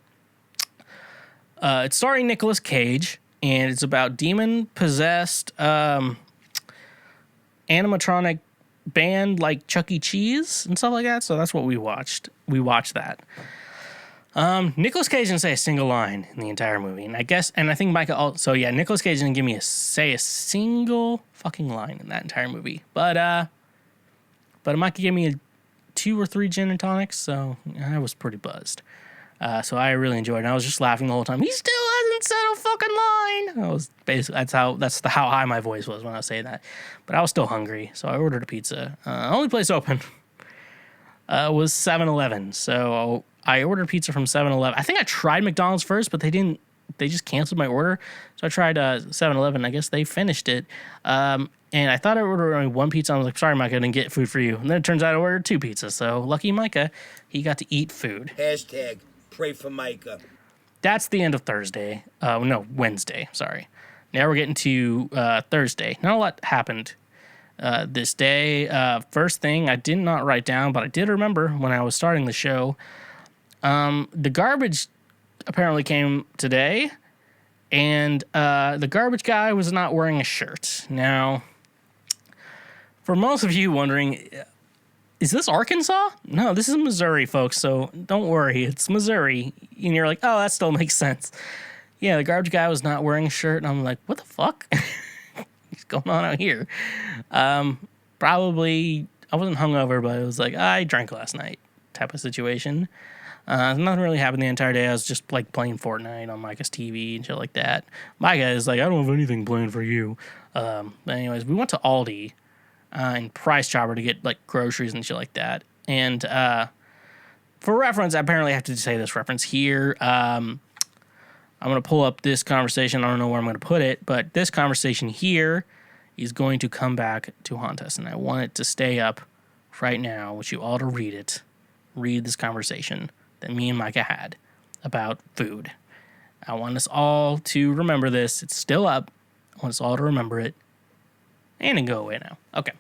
it's starring Nicolas Cage, and it's about demon-possessed animatronic band like Chuck E. Cheese and stuff like that. So that's what we watched. We watched that. Nicolas Cage didn't say a single line in the entire movie, and I think Micah also. So yeah, Nicolas Cage didn't give me say a single fucking line in that entire movie. But Micah gave me 2 or 3 gin and tonics, so I was pretty buzzed. So I really enjoyed it. I was just laughing the whole time. He still hasn't said a fucking line. I was basically that's how high my voice was when I was saying that. But I was still hungry, so I ordered a pizza. Only place open was 7-Eleven. So I ordered pizza from 7-Eleven. I think I tried McDonald's first, but they didn't. They just canceled my order. So I tried 7-Eleven. I guess they finished it. And I thought I ordered only 1 pizza. I was like, sorry, Micah, I didn't get food for you. And then it turns out I ordered 2 pizzas. So lucky Micah, he got to eat food. Hashtag pray for Micah. That's the end of Thursday. No, Wednesday. Sorry. Now we're getting to Thursday. Not a lot happened this day. First thing I did not write down, but I did remember when I was starting the show. The garbage apparently came today, and the garbage guy was not wearing a shirt. Now, for most of you wondering, is this Arkansas? No, this is Missouri, folks, so don't worry. It's Missouri. And you're like, oh, that still makes sense. Yeah, the garbage guy was not wearing a shirt, and I'm like, what the fuck? What's going on out here? Probably, I wasn't hungover, but it was like, I drank last night type of situation. Nothing really happened the entire day. I was just like playing Fortnite on Micah's TV and shit like that. Micah is like, I don't have anything planned for you. But anyways, we went to Aldi and Price Chopper to get like groceries and shit like that. And for reference, I apparently have to say this reference here. I'm going to pull up this conversation. I don't know where I'm going to put it, but this conversation here is going to come back to haunt us. And I want it to stay up right now. I want you all to read it. Read this conversation that me and Micah had about food. I want us all to remember this. It's still up. I want us all to remember it. And it go away now. Okay.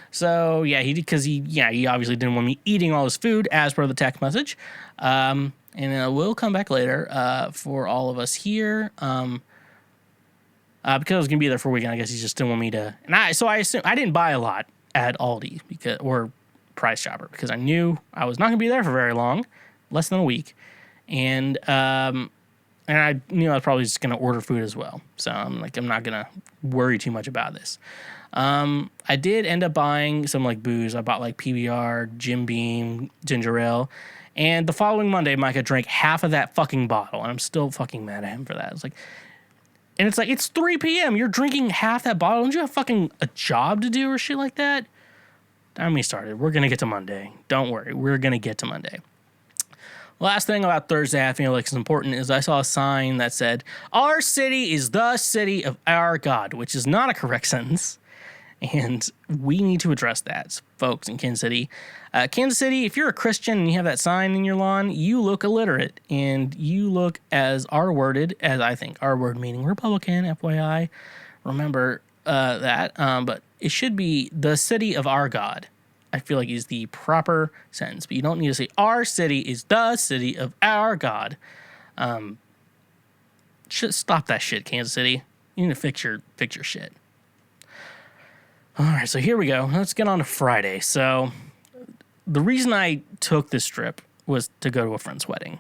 So, yeah, he obviously didn't want me eating all his food as per the text message. And we'll come back later for all of us here. Because I was going to be there for a weekend, I guess he just didn't want me to. And I assume I didn't buy a lot at Aldi or Price Chopper because I knew I was not going to be there for very long, less than a week. And I knew I was probably just going to order food as well. So I'm not going to worry too much about this. I did end up buying some like booze. I bought like PBR, Jim Beam, ginger ale. And the following Monday, Micah drank half of that fucking bottle. And I'm still fucking mad at him for that. It's like, it's 3 p.m. You're drinking half that bottle. Don't you have fucking a job to do or shit like that? Don't get me started. We're going to get to Monday. Don't worry. We're going to get to Monday. Last thing about Thursday I feel like is important is I saw a sign that said, our city is the city of our God, which is not a correct sentence. And we need to address that, folks, in Kansas City. Kansas City, if you're a Christian and you have that sign in your lawn, you look illiterate. And you look as R-worded as I think. R-word meaning Republican, FYI. Remember that. But it should be the city of our God. I feel like is the proper sentence. But you don't need to say, our city is the city of our God. Stop that shit, Kansas City. You need to fix your shit. All right, so here we go. Let's get on to Friday. So the reason I took this trip was to go to a friend's wedding.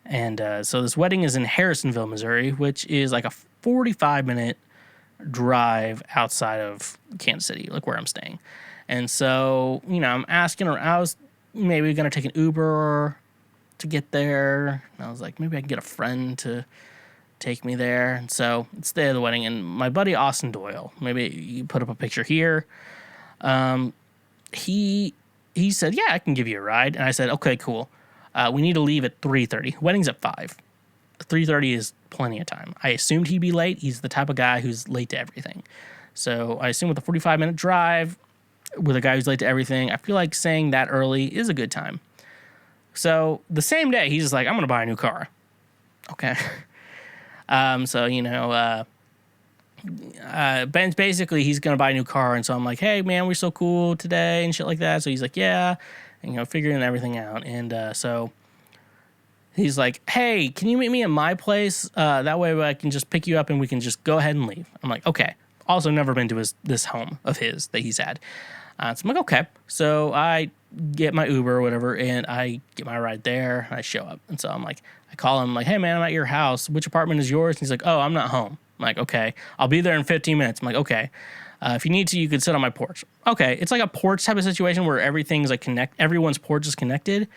And so this wedding is in Harrisonville, Missouri, which is like a 45-minute drive outside of Kansas City, like where I'm staying. And so, I'm asking her, I was maybe going to take an Uber to get there. And I was like, maybe I can get a friend to take me there. And so it's the day of the wedding, and my buddy Austin Doyle, maybe you put up a picture here. He said, yeah, I can give you a ride. And I said, okay, cool. We need to leave at 3:30. Wedding's at 5. 3:30 is plenty of time. I assumed he'd be late. He's the type of guy who's late to everything. So I assume with a 45-minute drive with a guy who's late to everything, I feel like saying that early is a good time. So the same day, he's just like, I'm going to buy a new car. Okay. So, Ben's basically, he's going to buy a new car. And so I'm like, hey, man, we're so cool today and shit like that. So he's like, yeah, and, figuring everything out. And so he's like, hey, can you meet me at my place? That way I can just pick you up and we can just go ahead and leave. I'm like, okay. Also never been to this home of his that he's had. So I'm like, okay. So I get my Uber or whatever, and I get my ride there, and I show up. And so I'm like, I call him, like, hey, man, I'm at your house. Which apartment is yours? And he's like, oh, I'm not home. I'm like, okay. I'll be there in 15 minutes. I'm like, okay. If you need to, you could sit on my porch. Okay. It's like a porch type of situation where everything's like everyone's porch is connected.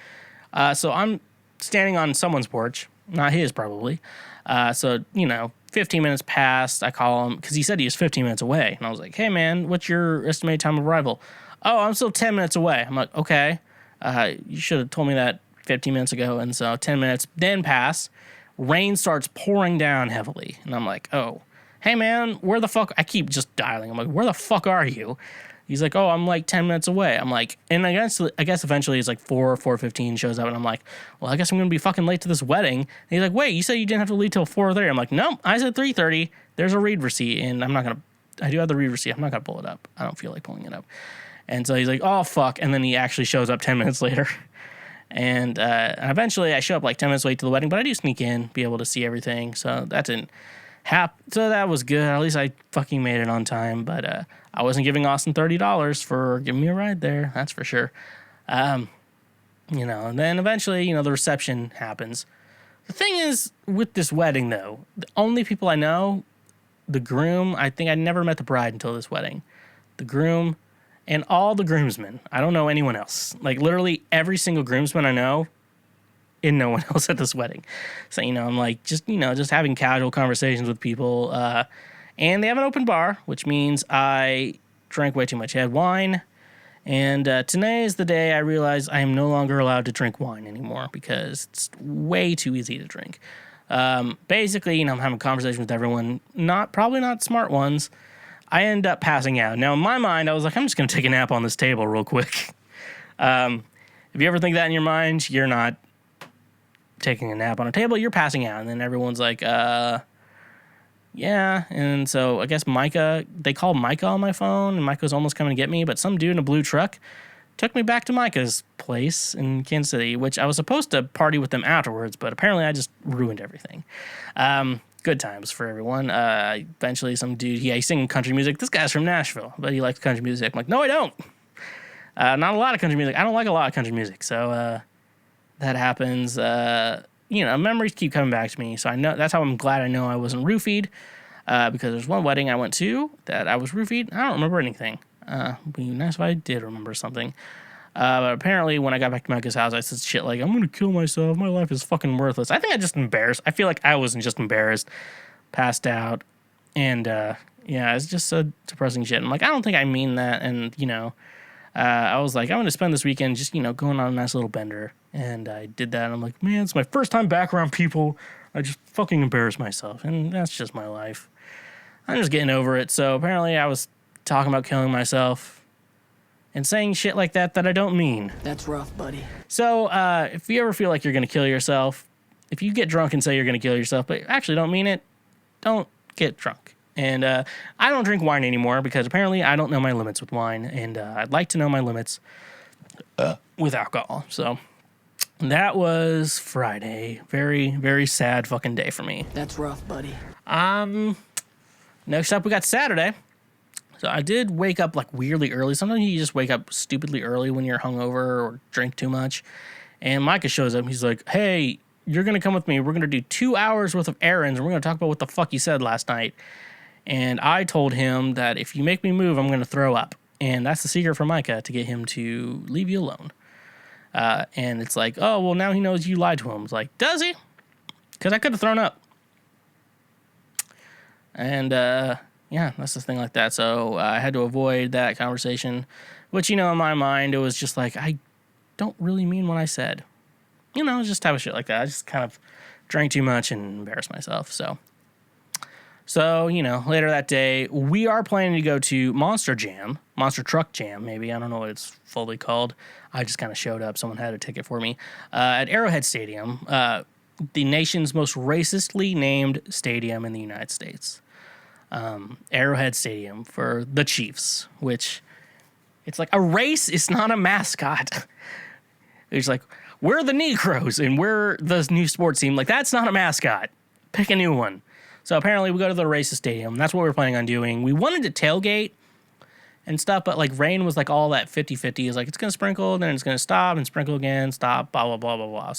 So I'm standing on someone's porch, not his probably. So, 15 minutes passed. I call him because he said he was 15 minutes away. And I was like, hey, man, what's your estimated time of arrival? Oh, I'm still 10 minutes away. I'm like, okay. You should have told me that 15 minutes ago. And so 10 minutes then pass. Rain starts pouring down heavily. And I'm like, oh, hey, man, where the fuck? I keep just dialing. I'm like, where the fuck are you? He's like, oh, I'm like 10 minutes away. I'm like, and I guess eventually it's like 4:15 shows up, and I'm like, well, I guess I'm going to be fucking late to this wedding. And he's like, wait, you said you didn't have to leave till 4:30. I'm like, nope, I said 3:30. There's a read receipt, and I do have the read receipt. I'm not going to pull it up. I don't feel like pulling it up. And so he's like, oh, fuck. And then he actually shows up 10 minutes later. And eventually I show up like 10 minutes late to the wedding, but I do sneak in, be able to see everything. So that didn't happen. So that was good. At least I fucking made it on time, but I wasn't giving Austin $30 for giving me a ride there. That's for sure. And then eventually, the reception happens. The thing is, with this wedding, though, the only people I know, the groom, I think I never met the bride until this wedding. The groom and all the groomsmen. I don't know anyone else. Like, literally every single groomsman I know, and no one else at this wedding. So, I'm like, just having casual conversations with people. And they have an open bar, which means I drank way too much. I had wine. And today is the day I realized I am no longer allowed to drink wine anymore because it's way too easy to drink. Basically, I'm having a conversation with everyone, probably not smart ones. I end up passing out. Now, in my mind, I was like, I'm just going to take a nap on this table real quick. If you ever think that in your mind, you're not taking a nap on a table, you're passing out. And then everyone's like, yeah. And so I guess they called Micah on my phone, and Micah's almost coming to get me, but some dude in a blue truck took me back to Micah's place in Kansas City, which I was supposed to party with them afterwards, but apparently I just ruined everything. Good times for everyone. Eventually some dude, he's singing country music. This guy's from Nashville, but he likes country music. I'm like, no, I don't. Not a lot of country music. I don't like a lot of country music. So that happens. Memories keep coming back to me. So I know that's how I'm glad I know I wasn't roofied. Because there's one wedding I went to that I was roofied. I don't remember anything. It'd be nice if I did remember something. But apparently when I got back to Micah's house, I said shit like, I'm going to kill myself. My life is fucking worthless. I think I just embarrassed. I feel like I wasn't just embarrassed, passed out. And, it's just so depressing shit. I'm like, I don't think I mean that. And, I was like, I'm going to spend this weekend just, going on a nice little bender. And I did that. And I'm like, man, it's my first time back around people. I just fucking embarrassed myself. And that's just my life. I'm just getting over it. So apparently I was talking about killing myself and saying shit like that I don't mean. That's rough, buddy. So if you ever feel like you're going to kill yourself, if you get drunk and say you're going to kill yourself, but actually don't mean it, don't get drunk. And I don't drink wine anymore because apparently I don't know my limits with wine. And I'd like to know my limits with alcohol. So that was Friday. Very, very sad fucking day for me. That's rough, buddy. Next up, we got Saturday. So I did wake up like weirdly early. Sometimes you just wake up stupidly early when you're hungover or drink too much. And Micah shows up. He's like, hey, you're going to come with me. We're going to do 2 hours worth of errands. And we're going to talk about what the fuck you said last night. And I told him that if you make me move, I'm going to throw up. And that's the secret for Micah, to get him to leave you alone. And it's like, oh, well, now he knows you lied to him. It's like, does he? Because I could have thrown up. And, that's the thing like that. So I had to avoid that conversation, which, in my mind, it was just like, I don't really mean what I said. Just type of shit like that. I just kind of drank too much and embarrassed myself. So, later that day, we are planning to go to Monster Truck Jam, maybe. I don't know what it's fully called. I just kind of showed up. Someone had a ticket for me at Arrowhead Stadium, the nation's most racistly named stadium in the United States. Arrowhead Stadium for the Chiefs, which it's like a race. It's not a mascot. It's like, we're the Negroes and we're the new sports team. Like, that's not a mascot. Pick a new one. So apparently we go to the racist stadium. That's what we were planning on doing. We wanted to tailgate and stuff, but like rain was like all that 50-50. It's like, it's going to sprinkle, then it's going to stop and sprinkle again, stop, blah, blah, blah, blah, blah.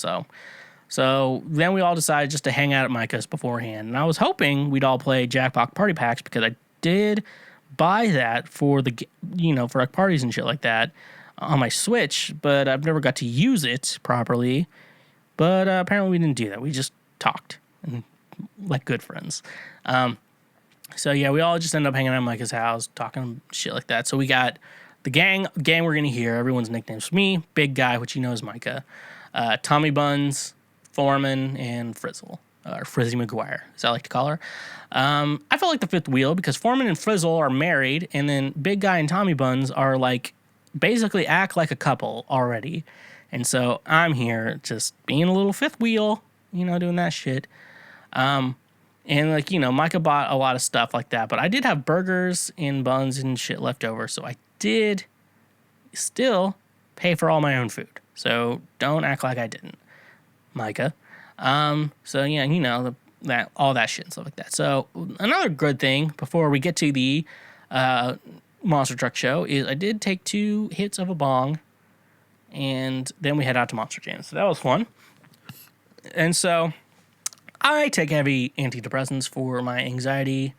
So then we all decided just to hang out at Micah's beforehand. And I was hoping we'd all play Jackbox Party Packs because I did buy that for for like parties and shit like that on my Switch, but I've never got to use it properly. But apparently we didn't do that. We just talked and like good friends. So yeah, we all just ended up hanging out at Micah's house, talking shit like that. So we got the gang we're going to hear. Everyone's nicknames for me. Big Guy, which you know is Micah. Tommy Buns, Foreman, and Frizzle. Or Frizzy McGuire, as I like to call her. I felt like the fifth wheel because Foreman and Frizzle are married, and then Big Guy and Tommy Buns are like, basically act like a couple already. And so I'm here just being a little fifth wheel, doing that shit. And like, Micah bought a lot of stuff like that, but I did have burgers and buns and shit left over. So I did still pay for all my own food. So don't act like I didn't, Micah. So yeah, that all that shit and stuff like that. So another good thing before we get to the Monster Truck show is I did take 2 hits of a bong, and then we head out to Monster Jam. So that was fun. And so I take heavy antidepressants for my anxiety.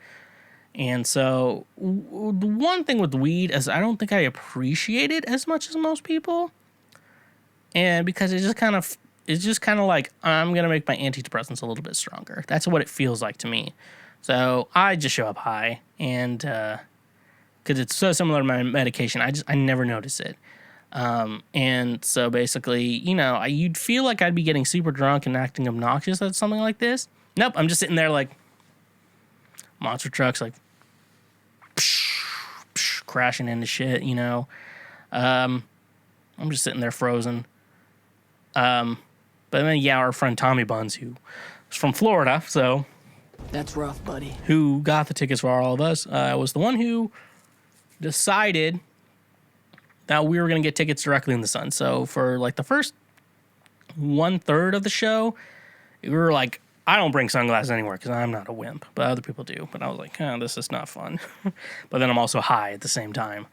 And so the one thing with weed is I don't think I appreciate it as much as most people. And because it's just kind of like, I'm going to make my antidepressants a little bit stronger. That's what it feels like to me. So I just show up high, and because it's so similar to my medication, I never notice it. And so basically, you'd feel like I'd be getting super drunk and acting obnoxious at something like this. Nope, I'm just sitting there like monster trucks, like crashing into shit, I'm just sitting there frozen. But then, yeah, our friend Tommy Buns, who is from Florida, so That's rough, buddy. who got the tickets for all of us, was the one who decided that we were going to get tickets directly in the sun. So for like the first 1/3 of the show, we were like, I don't bring sunglasses anywhere because I'm not a wimp, but other people do. But I was like, this is not fun. But then I'm also high at the same time.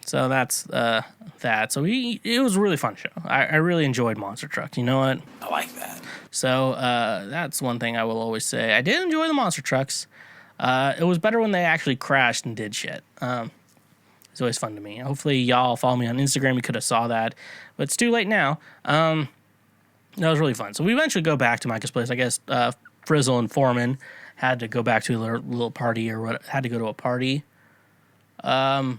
So that's that. So it was a really fun show. I really enjoyed Monster Truck. You know what? I like that. So that's one thing I will always say. I did enjoy the Monster Trucks. It was better when they actually crashed and did shit. It's always fun to me. Hopefully y'all follow me on Instagram. You could have saw that, but it's too late now. That was really fun. So we eventually go back to Micah's place. I guess Frizzle and Foreman had to go back to their little party or what, had to go to a party. But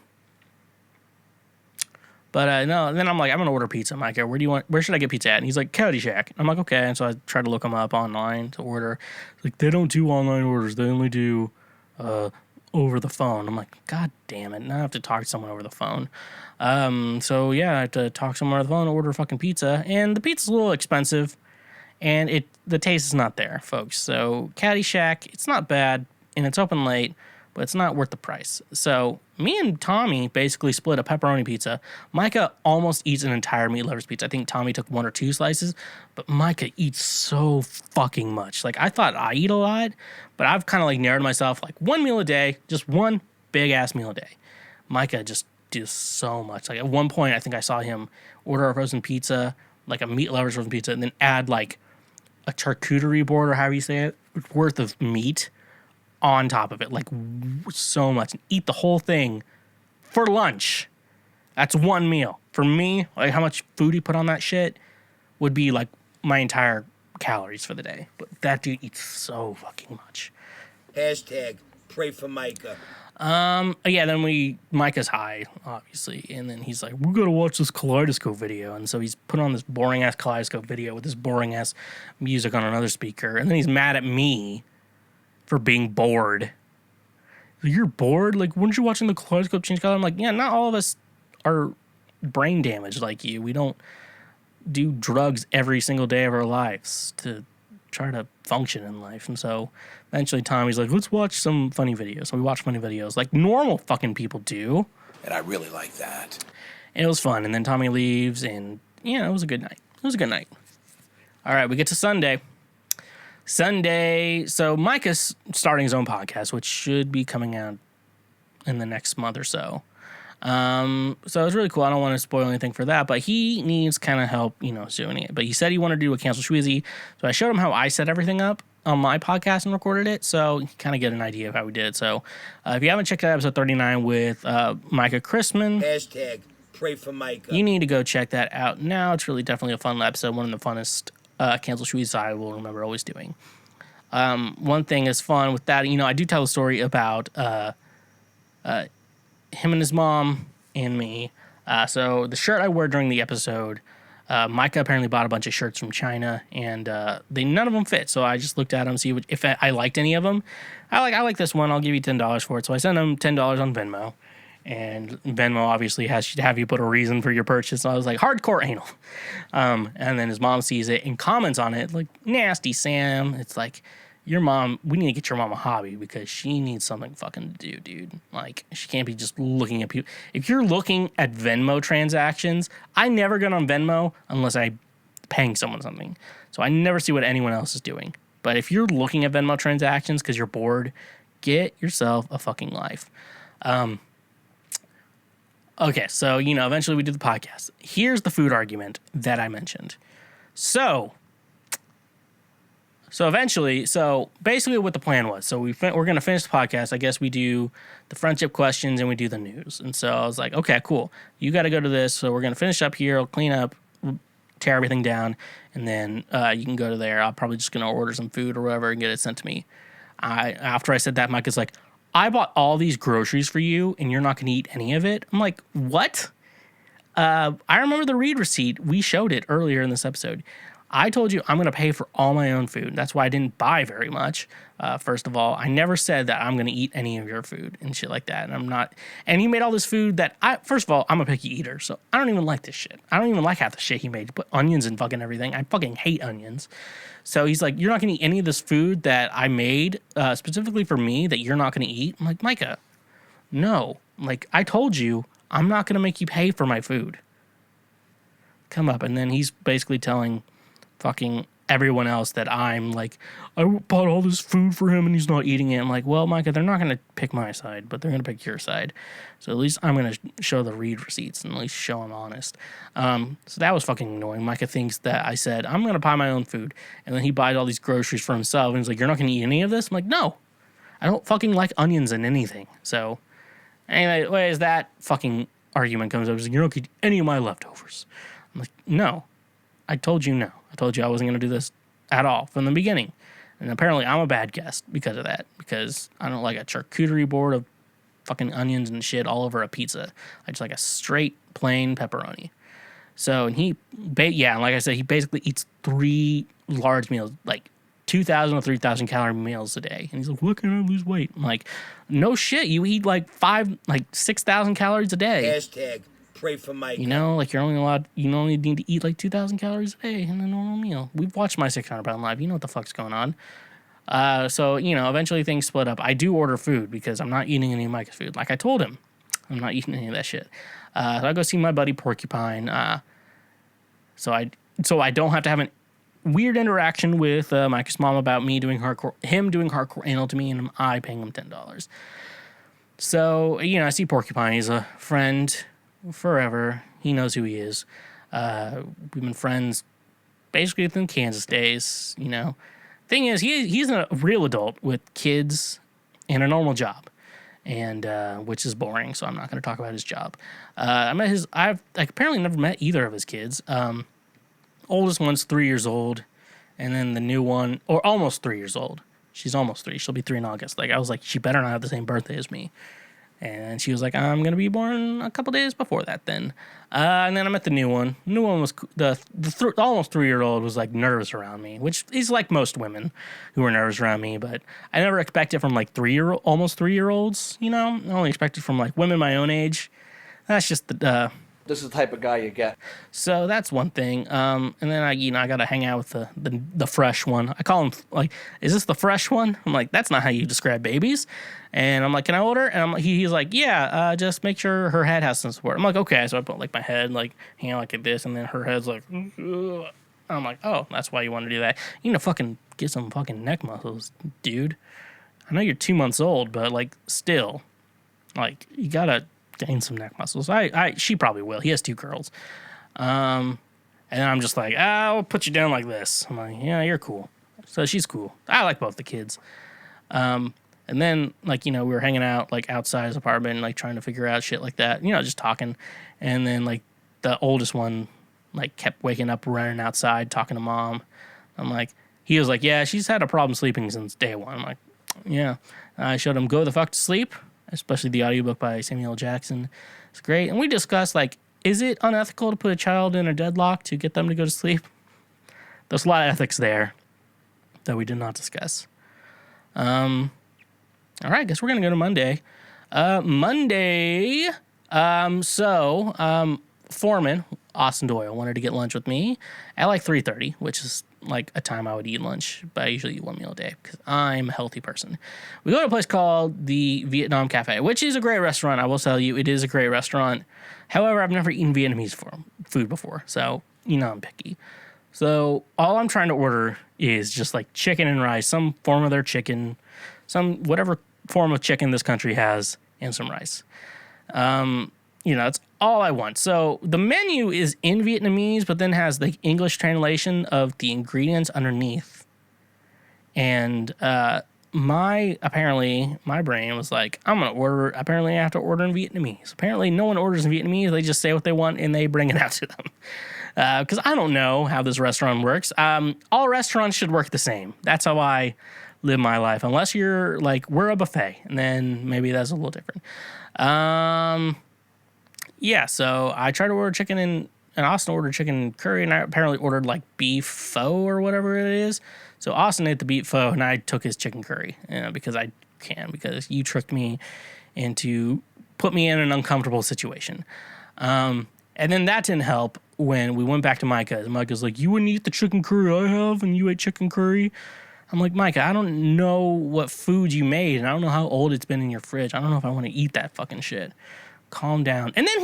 no, then I'm like, I'm going to order pizza, Micah. Where should I get pizza at? And he's like, Cody Shack. I'm like, okay. And so I tried to look them up online to order. Like, they don't do online orders. They only do over the phone. I'm like, God damn it. Now I have to talk to someone over the phone. So yeah, I have to talk to someone over the phone, order fucking pizza. And the pizza's a little expensive. And the taste is not there, folks. So Caddyshack, it's not bad. And it's open late. But it's not worth the price. So me and Tommy basically split a pepperoni pizza. Micah almost eats an entire meat lovers pizza. I think Tommy took 1 or 2 slices, but Micah eats so fucking much. Like, I thought I eat a lot, but I've kind of like narrowed myself like 1 meal a day, just 1 big ass meal a day. Micah just does so much. Like, at one point, I think I saw him order a frozen pizza, like a meat lovers frozen pizza, and then add like a charcuterie board, or however you say it, worth of meat on top of it, like so much, and eat the whole thing for lunch. That's 1 meal. For me, like how much food he put on that shit would be like my entire calories for the day. But that dude eats so fucking much. Hashtag pray for Micah. Yeah, then Micah's high, obviously, and then he's like, we gotta watch this Kaleidoscope video, and so he's put on this boring ass Kaleidoscope video with this boring ass music on another speaker, and then he's mad at me for being bored. You're bored? Like, weren't you watching the Kaleidoscope change color? I'm like, yeah, not all of us are brain damaged like you. We don't do drugs every single day of our lives to try to function in life. And so eventually Tommy's like, let's watch some funny videos. So we watch funny videos like normal fucking people do. And I really like that. And it was fun. And then Tommy leaves, and, it was a good night. It was a good night. All right, we get to Sunday. So Micah's starting his own podcast, which should be coming out in the next month or so. So it was really cool. I don't want to spoil anything for that, but he needs kind of help, doing it. But he said he wanted to do a cancel Schweezy, so I showed him how I set everything up on my podcast and recorded it, so you kind of get an idea of how we did it. So if you haven't checked out episode 39 with Micah Chrisman, Hashtag pray for Micah. you need to go check that out now. It's really definitely a fun episode, one of the funnest cancel Schweezys I will remember always doing. One thing is fun with that, I do tell a story about him and his mom and me. So the shirt I wore during the episode, Micah apparently bought a bunch of shirts from China, and none of them fit. So I just looked at them, see if I liked any of them. I like this one. I'll give you $10 for it. So I sent him $10 on Venmo, and Venmo obviously has to have you put a reason for your purchase. So I was like, hardcore anal. And then his mom sees it and comments on it like, nasty Sam. It's like, your mom, we need to get your mom a hobby because she needs something fucking to do, dude. Like, she can't be just looking at people. If you're looking at Venmo transactions, I never get on Venmo unless I'm paying someone something. So I never see what anyone else is doing. But if you're looking at Venmo transactions because you're bored, get yourself a fucking life. Okay, so, eventually we do the podcast. Here's the food argument that I mentioned. So basically what the plan was, we're going to finish the podcast. I guess we do the friendship questions and we do the news. And so I was like, okay, cool. You got to go to this. So we're going to finish up here. I'll clean up, tear everything down, and then you can go to there. I'll probably just going to order some food or whatever and get it sent to me. After I said that, Mike is like, I bought all these groceries for you and you're not going to eat any of it. I'm like, what? I remember the read receipt. We showed it earlier in this episode. I told you I'm going to pay for all my own food. That's why I didn't buy very much. First of all, I never said that I'm going to eat any of your food and shit like that. And I'm not. And he made all this food that first of all, I'm a picky eater. So I don't even like this shit. I don't even like half the shit he made. He put onions and fucking everything. I fucking hate onions. So he's like, you're not going to eat any of this food that I made specifically for me that you're not going to eat. I'm like, Micah, no. Like, I told you I'm not going to make you pay for my food. Come up. And then he's basically telling fucking everyone else that I'm like, I bought all this food for him and he's not eating it. I'm like, well, Micah, they're not going to pick my side, but they're going to pick your side. So at least I'm going to show the read receipts and at least show I'm honest. So that was fucking annoying. Micah thinks that I said, I'm going to buy my own food. And then he buys all these groceries for himself. And he's like, you're not going to eat any of this? I'm like, no, I don't fucking like onions in anything. So anyway, as that fucking argument comes up, he's like, you're not going to eat any of my leftovers. I'm like, no, I told you no. I told you I wasn't going to do this at all from the beginning. And apparently I'm a bad guest because of that. Because I don't like a charcuterie board of fucking onions and shit all over a pizza. I just like a straight, plain pepperoni. So, and like I said, he basically eats 3 large meals, like 2,000 or 3,000 calorie meals a day. And he's like, what can I lose weight? I'm like, no shit, you eat like 6,000 calories a day. Hashtag pray for Micah. Like you only need to eat like 2,000 calories a day in a normal meal. We've watched my 600 Pound Live. You know what the fuck's going on. So, eventually things split up. I do order food because I'm not eating any of Micah's food. Like I told him, I'm not eating any of that shit. So I go see my buddy Porcupine. So I don't have to have a weird interaction with Micah's mom about him doing hardcore anal to me and I paying him $10. So, I see Porcupine. He's a friend forever. He knows who he is. We've been friends basically within Kansas days, Thing is, he's a real adult with kids and a normal job, and which is boring, so I'm not going to talk about his job. I've apparently never met either of his kids. Oldest one's 3 years old, and then the new one, or almost 3 years old. She's almost 3. She'll be 3 in August. I was like, she better not have the same birthday as me. And she was like, I'm going to be born a couple days before that then. And then I met the new one. The new one was, the almost 3-year-old was like nervous around me, which is like most women who are nervous around me. But I never expected from like almost 3-year-olds, I only expected from like women my own age. That's just This is the type of guy you get. So that's one thing. And then I got to hang out with the fresh one. I call him like, is this the fresh one? I'm like, that's not how you describe babies. And I'm like, can I order? And he's like, yeah, just make sure her head has some support. I'm like, okay. So I put like my head like, like this, and then her head's like, ugh. I'm like, oh, that's why you want to do that. You need to fucking get some fucking neck muscles, dude. I know you're 2 months old, but like still, like you gotta gain some neck muscles. She probably will. He has 2 girls. And then I'm just like, I'll put you down like this. I'm like, yeah, you're cool. So she's cool. I like both the kids. And then like, we were hanging out like outside his apartment, like trying to figure out shit like that, just talking. And then like the oldest one like kept waking up, running outside, talking to mom. I'm like, he was like, yeah, she's had a problem sleeping since day one. I'm like, yeah. I showed him Go the Fuck to Sleep, especially the audiobook by Samuel L. Jackson. It's great. And we discussed, like, is it unethical to put a child in a deadlock to get them to go to sleep? There's a lot of ethics there that we did not discuss. All right, I guess we're going to go to Monday. Foreman, Austin Doyle, wanted to get lunch with me at like 3:30, which is like a time I would eat lunch, but I usually eat 1 meal a day because I'm a healthy person. We go to a place called the Vietnam Cafe, which is a great restaurant. I will tell you, it is a great restaurant. However, I've never eaten Vietnamese food before, so I'm picky. So all I'm trying to order is just like chicken and rice, some form of their chicken, whatever form of chicken this country has, and some rice. That's all I want. So the menu is in Vietnamese, but then has the English translation of the ingredients underneath. And my brain was like, I'm going to order. Apparently I have to order in Vietnamese. Apparently no one orders in Vietnamese. They just say what they want and they bring it out to them. Because I don't know how this restaurant works. All restaurants should work the same. That's how I live my life. Unless you're like, we're a buffet. And then maybe that's a little different. Yeah, so I tried to order chicken and Austin ordered chicken curry, and I apparently ordered like beef pho or whatever it is. So Austin ate the beef pho, and I took his chicken curry because I can, because you tricked me into put me in an uncomfortable situation. And then that didn't help when we went back to Micah. Micah's like, you wouldn't eat the chicken curry I have, and you ate chicken curry. I'm like, Micah, I don't know what food you made, and I don't know how old it's been in your fridge. I don't know if I want to eat that fucking shit. Calm down. And then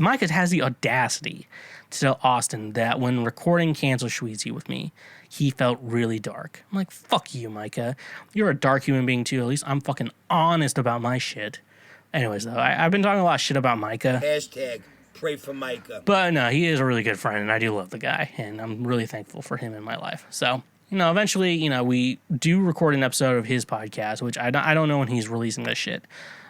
Micah has the audacity to tell Austin that when recording Cancel Schweezy with me, he felt really dark. I'm like, fuck you, Micah. You're a dark human being too. At least I'm fucking honest about my shit. Anyways, though, I've been talking a lot of shit about Micah. Hashtag pray for Micah. But no, he is a really good friend, and I do love the guy, and I'm really thankful for him in my life. So, eventually, we do record an episode of his podcast, which I don't know when he's releasing this shit.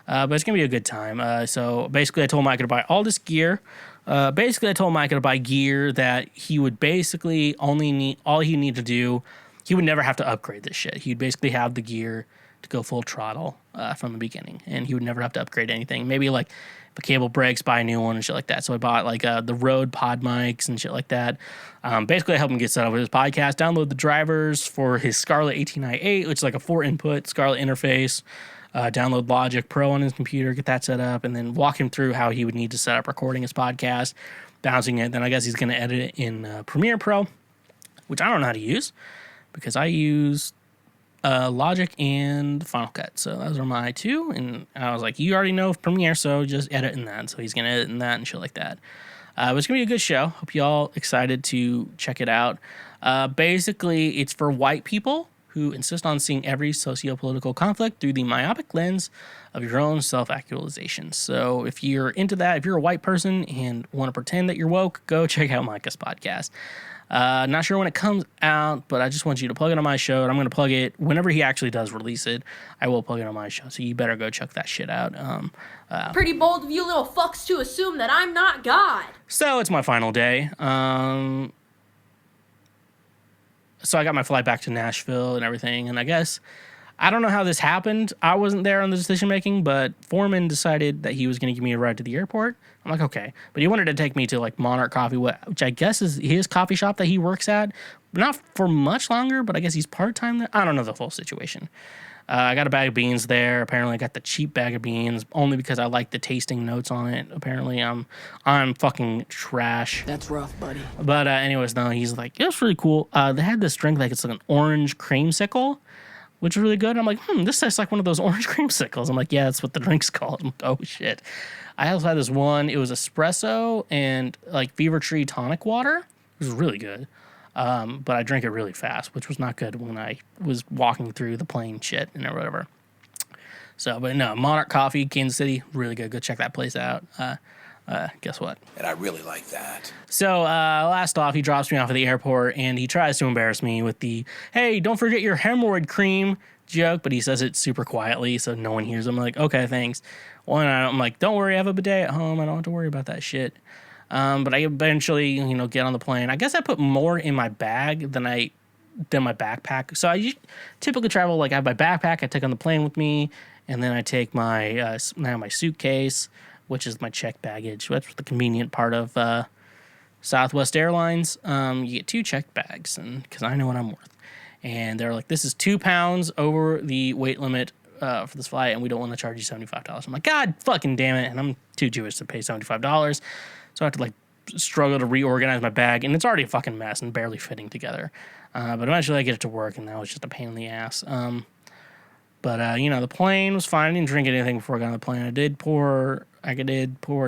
But it's going to be a good time. So basically I told Micah to buy all this gear. I told Micah to buy gear that he would basically all he need to do. He would never have to upgrade this shit. He'd basically have the gear to go full throttle from the beginning. And he would never have to upgrade anything. Maybe like if a cable breaks, buy a new one and shit like that. So I bought like the Rode pod mics and shit like that. Basically I helped him get set up with his podcast, download the drivers for his Scarlett 18i8, which is like a 4-input Scarlett interface. Download Logic Pro on his computer, get that set up, and then walk him through how he would need to set up recording his podcast, bouncing it. Then I guess he's going to edit it in Premiere Pro, which I don't know how to use because I use Logic and Final Cut. So those are my two. And I was like, you already know Premiere, so just edit in that. So he's going to edit in that and shit like that. But it's going to be a good show. Hope you all excited to check it out. Basically, it's for white people who insist on seeing every socio-political conflict through the myopic lens of your own self-actualization. So if you're into that, if you're a white person and want to pretend that you're woke, go check out Micah's podcast. Not sure when it comes out, but I just want you to plug it on my show, and I'm going to plug it whenever he actually does release it. I will plug it on my show, so you better go check that shit out. Pretty bold of you little fucks to assume that I'm not God. So it's my final day. So I got my flight back to Nashville and everything, and I guess, I don't know how this happened. I wasn't there on the decision-making, but Foreman decided that he was going to give me a ride to the airport. I'm like, okay. But he wanted to take me to, like, Monarch Coffee, which I guess is his coffee shop that he works at. Not for much longer, but I guess he's part-time there. I don't know the full situation. I got a bag of beans there. Apparently, I got the cheap bag of beans only because I like the tasting notes on it. Apparently, I'm fucking trash. That's rough, buddy. But anyways, no, he's like, it was really cool. They had this drink like it's like an orange creamsicle, which is really good. I'm like, this tastes like one of those orange creamsicles. I'm like, yeah, that's what the drink's called. I'm like, oh shit. I also had this one. It was espresso and like Fever Tree tonic water. It was really good. But I drank it really fast, which was not good when I was walking through the plane shit and whatever. So, but no, Monarch Coffee, Kansas City, really good. Go check that place out. Guess what? And I really like that. So, last off, he drops me off at the airport and he tries to embarrass me with the, hey, don't forget your hemorrhoid cream joke, but he says it super quietly so no one hears him. I'm like, okay, thanks. Well, I'm like, don't worry, I have a bidet at home. I don't have to worry about that shit. But I eventually, get on the plane. I guess I put more in my bag than my backpack. So I typically travel, like I have my backpack I take on the plane with me, and then I take my my suitcase, which is my checked baggage. That's the convenient part of Southwest Airlines. You get 2 checked bags, and because I know what I'm worth. And they're like, this is 2 pounds over the weight limit for this flight, and we don't want to charge you $75. I'm like, God fucking damn it, and I'm too Jewish to pay $75. So I have to like struggle to reorganize my bag, and it's already a fucking mess and barely fitting together. But eventually I get it to work, and that was just a pain in the ass. But the plane was fine. I didn't drink anything before I got on the plane. I did pour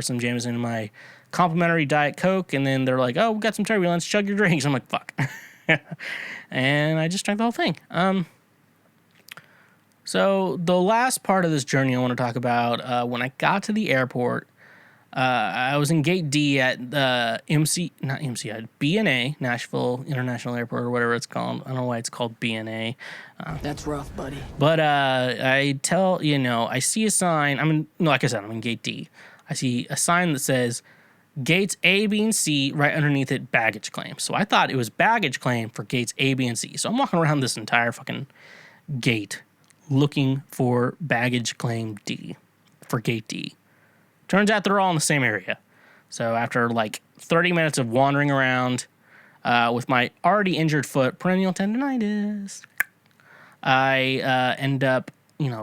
some Jameson in my complimentary Diet Coke, and then they're like, oh, we got some turbulence, chug your drinks. I'm like, fuck. And I just drank the whole thing. So the last part of this journey I want to talk about, when I got to the airport, I was in Gate D at BNA, Nashville International Airport, or whatever it's called. I don't know why it's called BNA. That's rough, buddy. But I see a sign. Like I said, I'm in Gate D. I see a sign that says Gates A, B, and C, right underneath it, baggage claim. So I thought it was baggage claim for Gates A, B, and C. So I'm walking around this entire fucking gate looking for baggage claim D, for Gate D. Turns out they're all in the same area. So after like 30 minutes of wandering around with my already injured foot, perennial tendonitis, I end up,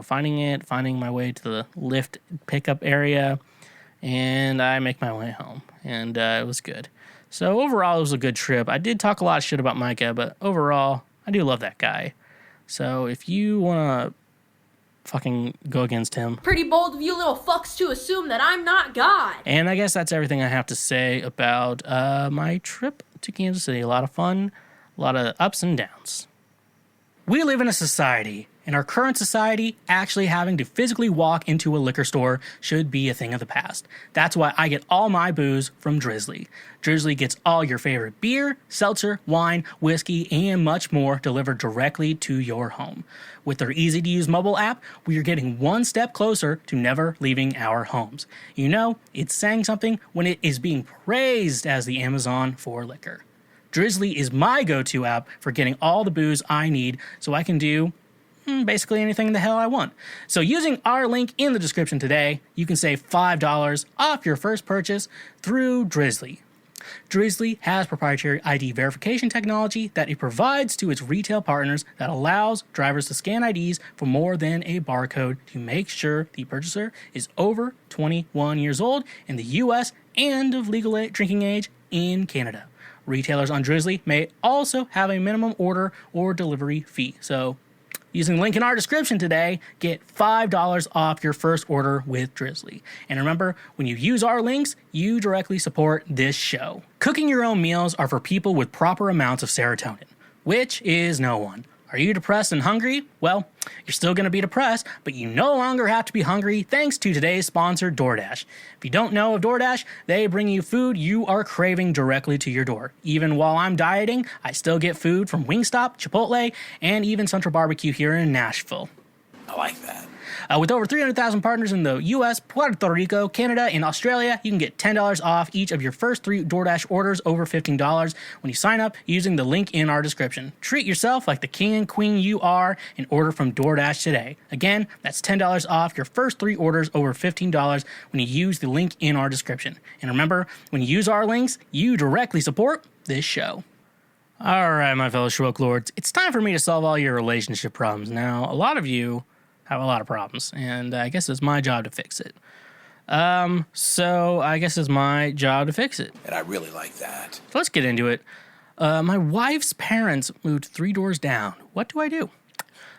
finding my way to the lift pickup area, and I make my way home, and it was good. So overall, it was a good trip. I did talk a lot of shit about Micah, but overall, I do love that guy. So if you want to fucking go against him. Pretty bold of you little fucks to assume that I'm not God. And I guess that's everything I have to say about my trip to Kansas City. A lot of fun, a lot of ups and downs. We live in a society. In our current society, actually having to physically walk into a liquor store should be a thing of the past. That's why I get all my booze from Drizly. Drizly gets all your favorite beer, seltzer, wine, whiskey, and much more delivered directly to your home. With their easy-to-use mobile app, we are getting one step closer to never leaving our homes. It's saying something when it is being praised as the Amazon for liquor. Drizly is my go-to app for getting all the booze I need so I can do basically anything the hell I want. So using our link in the description today, you can save $5 off your first purchase through Drizly. Drizly has proprietary ID verification technology that it provides to its retail partners that allows drivers to scan IDs for more than a barcode to make sure the purchaser is over 21 years old in the US and of legal drinking age in Canada. Retailers on Drizly may also have a minimum order or delivery fee. So using the link in our description today, get $5 off your first order with Drizly. And remember, when you use our links, you directly support this show. Cooking your own meals are for people with proper amounts of serotonin, which is no one. Are you depressed and hungry? Well, you're still going to be depressed, but you no longer have to be hungry thanks to today's sponsor, DoorDash. If you don't know of DoorDash, they bring you food you are craving directly to your door. Even while I'm dieting, I still get food from Wingstop, Chipotle, and even Central Barbecue here in Nashville. I like that. With over 300,000 partners in the U.S., Puerto Rico, Canada, and Australia, you can get $10 off each of your first 3 DoorDash orders over $15 when you sign up using the link in our description. Treat yourself like the king and queen you are and order from DoorDash today. Again, that's $10 off your first 3 orders over $15 when you use the link in our description. And remember, when you use our links, you directly support this show. All right, my fellow Schwoke Lords, it's time for me to solve all your relationship problems. Now, a lot of you have a lot of problems, and I guess it's my job to fix it. So I guess it's my job to fix it. And I really like that. So let's get into it. My wife's parents moved 3 doors down. What do I do?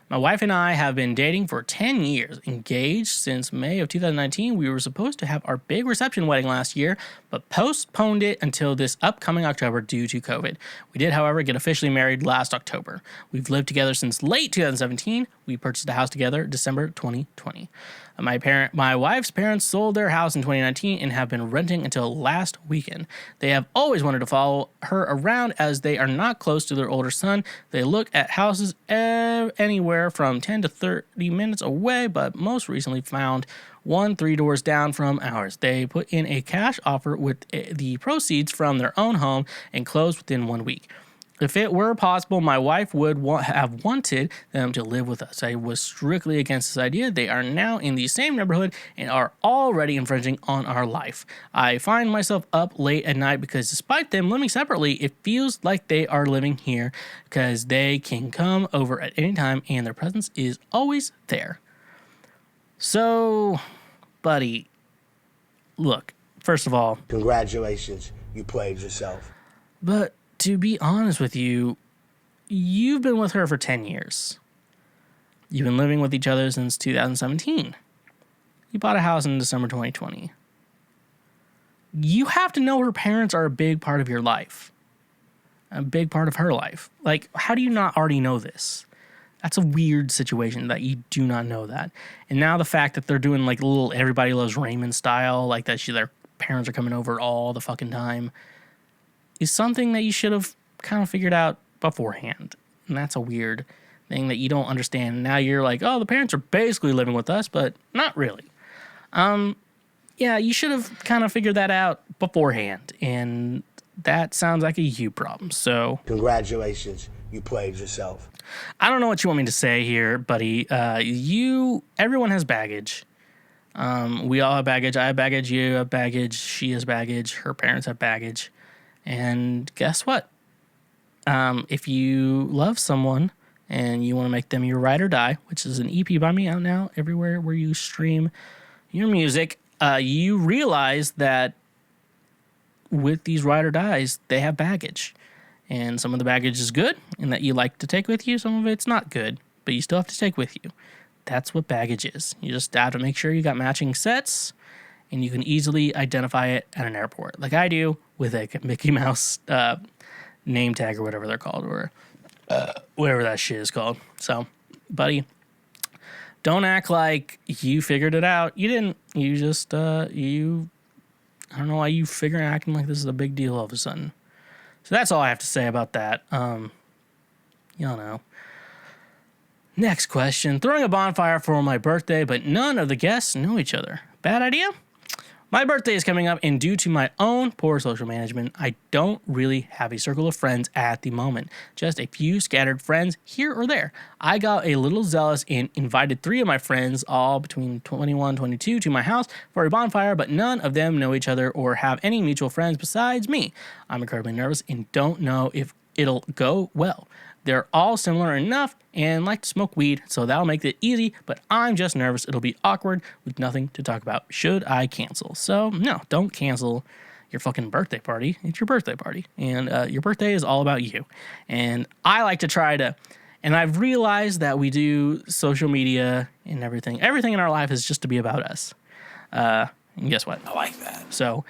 My wife and I have been dating for 10 years, engaged since May of 2019. We were supposed to have our big reception wedding last year, but postponed it until this upcoming October due to COVID. We did, however, get officially married last October. We've lived together since late 2017. We purchased a house together December 2020. My wife's parents sold their house in 2019 and have been renting until last weekend. They have always wanted to follow her around as they are not close to their older son. They look at houses anywhere from 10 to 30 minutes away, but most recently found one 3 doors down from ours. They put in a cash offer with the proceeds from their own home and closed within 1 week. If it were possible, my wife would have wanted them to live with us. I was strictly against this idea. They are now in the same neighborhood and are already infringing on our life. I find myself up late at night because despite them living separately, it feels like they are living here because they can come over at any time and their presence is always there. So, buddy, look, first of all, congratulations, you played yourself. But to be honest with you, you've been with her for 10 years. You've been living with each other since 2017. You bought a house in December 2020. You have to know her parents are a big part of your life. A big part of her life. Like, how do you not already know this? That's a weird situation that you do not know that. And now the fact that they're doing like little Everybody Loves Raymond style, like that their parents are coming over all the fucking time, is something that you should have kind of figured out beforehand. And that's a weird thing that you don't understand. Now you're like, oh, the parents are basically living with us, but not really. Yeah, you should have kind of figured that out beforehand. And that sounds like a you problem. So congratulations, you played yourself. I don't know what you want me to say here, buddy. Everyone has baggage. We all have baggage. I have baggage. You have baggage. She has baggage. Her parents have baggage. And guess what? If you love someone and you want to make them your ride or die, which is an EP by me out now everywhere where you stream your music, you realize that with these ride or dies, they have baggage. And some of the baggage is good and that you like to take with you. Some of it's not good, but you still have to take with you. That's what baggage is. You just have to make sure you got matching sets and you can easily identify it at an airport, like I do with a Mickey Mouse name tag or whatever they're called, or whatever that shit is called. So, buddy, don't act like you figured it out. You didn't. You just, I don't know why you acting like this is a big deal all of a sudden. So that's all I have to say about that. You don't know. Next question. Throwing a bonfire for my birthday, but none of the guests know each other. Bad idea? My birthday is coming up, and due to my own poor social management, I don't really have a circle of friends at the moment. Just a few scattered friends here or there. I got a little zealous and invited 3 of my friends, all between 21 and 22, to my house for a bonfire, but none of them know each other or have any mutual friends besides me. I'm incredibly nervous and don't know if it'll go well. They're all similar enough and like to smoke weed, so that'll make it easy, but I'm just nervous it'll be awkward with nothing to talk about. Should I cancel? So, no, don't cancel your fucking birthday party. It's your birthday party, and your birthday is all about you. And I like to try to, and I've realized that we do social media and everything. Everything in our life is just to be about us. And guess what? I like that. So,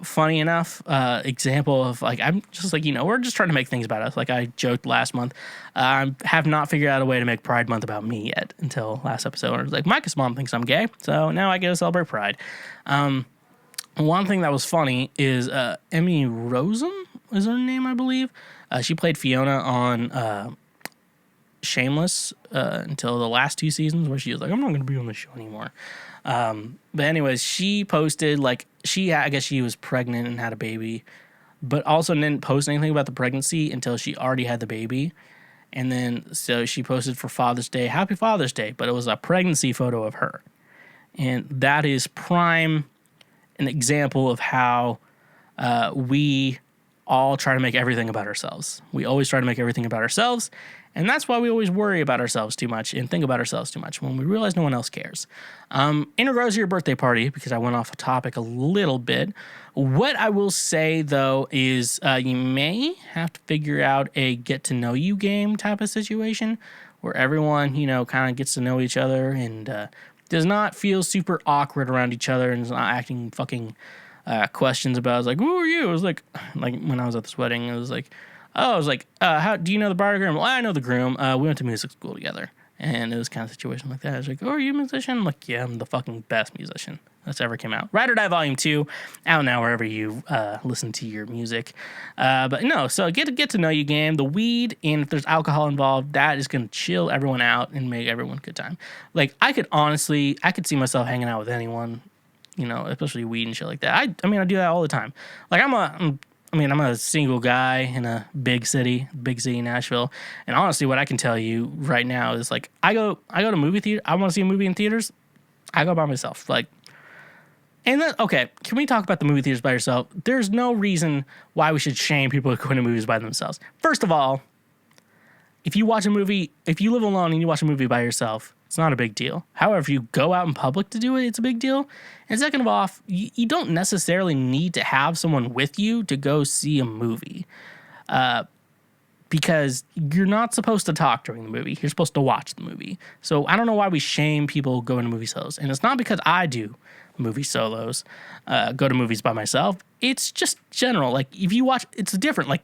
funny enough, example of like, I'm just like, we're just trying to make things about us. Like I joked last month, I have not figured out a way to make Pride Month about me yet until last episode. I was like, Micah's mom thinks I'm gay, so now I get to celebrate Pride. One thing that was funny is Emmy Rossum is her name, I believe. She played Fiona on Shameless until the last 2 seasons where she was like, I'm not going to be on the show anymore. But anyways, she posted like I guess she was pregnant and had a baby, but also didn't post anything about the pregnancy until she already had the baby. And then so she posted for Father's Day, Happy Father's Day, but it was a pregnancy photo of her. And that is an example of how we all try to make everything about ourselves. We always try to make everything about ourselves, and that's why we always worry about ourselves too much and think about ourselves too much when we realize no one else cares. In regards to your birthday party, because I went off a topic a little bit, what I will say, though, is you may have to figure out a get-to-know-you game type of situation where everyone, kind of gets to know each other and does not feel super awkward around each other and is not acting fucking questions about, I was like, who are you? It was like when I was at this wedding, it was like, how do you know the bride or groom? Well, I know the groom. We went to music school together. And it was kind of a situation like that. I was like, oh, are you a musician? I'm like, yeah, I'm the fucking best musician that's ever came out. Ride or Die Volume 2, out now wherever you listen to your music. But no, so get to know you game. The weed, and if there's alcohol involved, that is going to chill everyone out and make everyone a good time. Like, I could see myself hanging out with anyone, especially weed and shit like that. I do that all the time. Like, I'm a single guy in a big city, Nashville. And honestly, what I can tell you right now is, like, I go to movie theater. I want to see a movie in theaters. I go by myself. Like, and then, okay, can we talk about the movie theaters by yourself? There's no reason why we should shame people who go to movies by themselves. First of all, if you live alone and you watch a movie by yourself, it's not a big deal. However, if you go out in public to do it, it's a big deal. And second of all, you don't necessarily need to have someone with you to go see a movie. Because you're not supposed to talk during the movie. You're supposed to watch the movie. So I don't know why we shame people going to movie solos. And it's not because I do movie solos, go to movies by myself. It's just general. Like, if you watch, it's different. Like,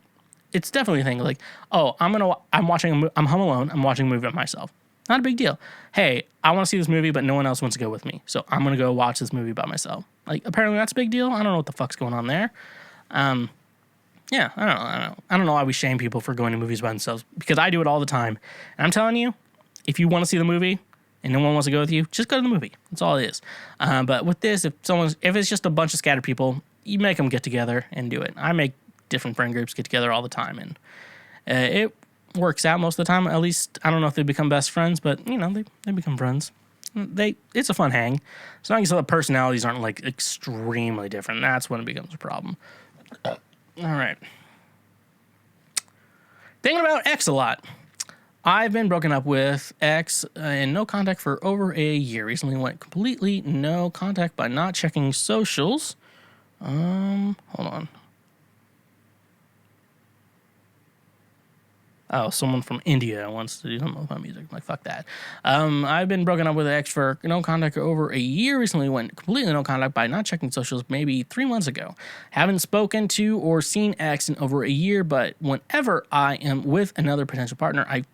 it's definitely a thing. Like, oh, I'm home alone. I'm watching a movie by myself. Not a big deal. Hey, I want to see this movie, but no one else wants to go with me. So I'm going to go watch this movie by myself. Like, apparently that's a big deal. I don't know what the fuck's going on there. Yeah, I don't know why we shame people for going to movies by themselves, because I do it all the time. And I'm telling you, if you want to see the movie and no one wants to go with you, just go to the movie. That's all it is. But with this, if it's just a bunch of scattered people, you make them get together and do it. I make different friend groups get together all the time, and it works out most of the time. At least, I don't know if they become best friends, but they become friends. It's a fun hang. As long as the personalities aren't like extremely different, that's when it becomes a problem. All right. Thinking about X a lot. I've been broken up with X in no contact for over a year. Recently went completely no contact by not checking socials. Hold on. Oh, someone from India wants to do something with my music. I'm like, fuck that. I've been broken up with an ex for no contact over a year. Recently went completely no contact by not checking socials maybe 3 months ago. Haven't spoken to or seen X in over a year, but whenever I am with another potential partner, I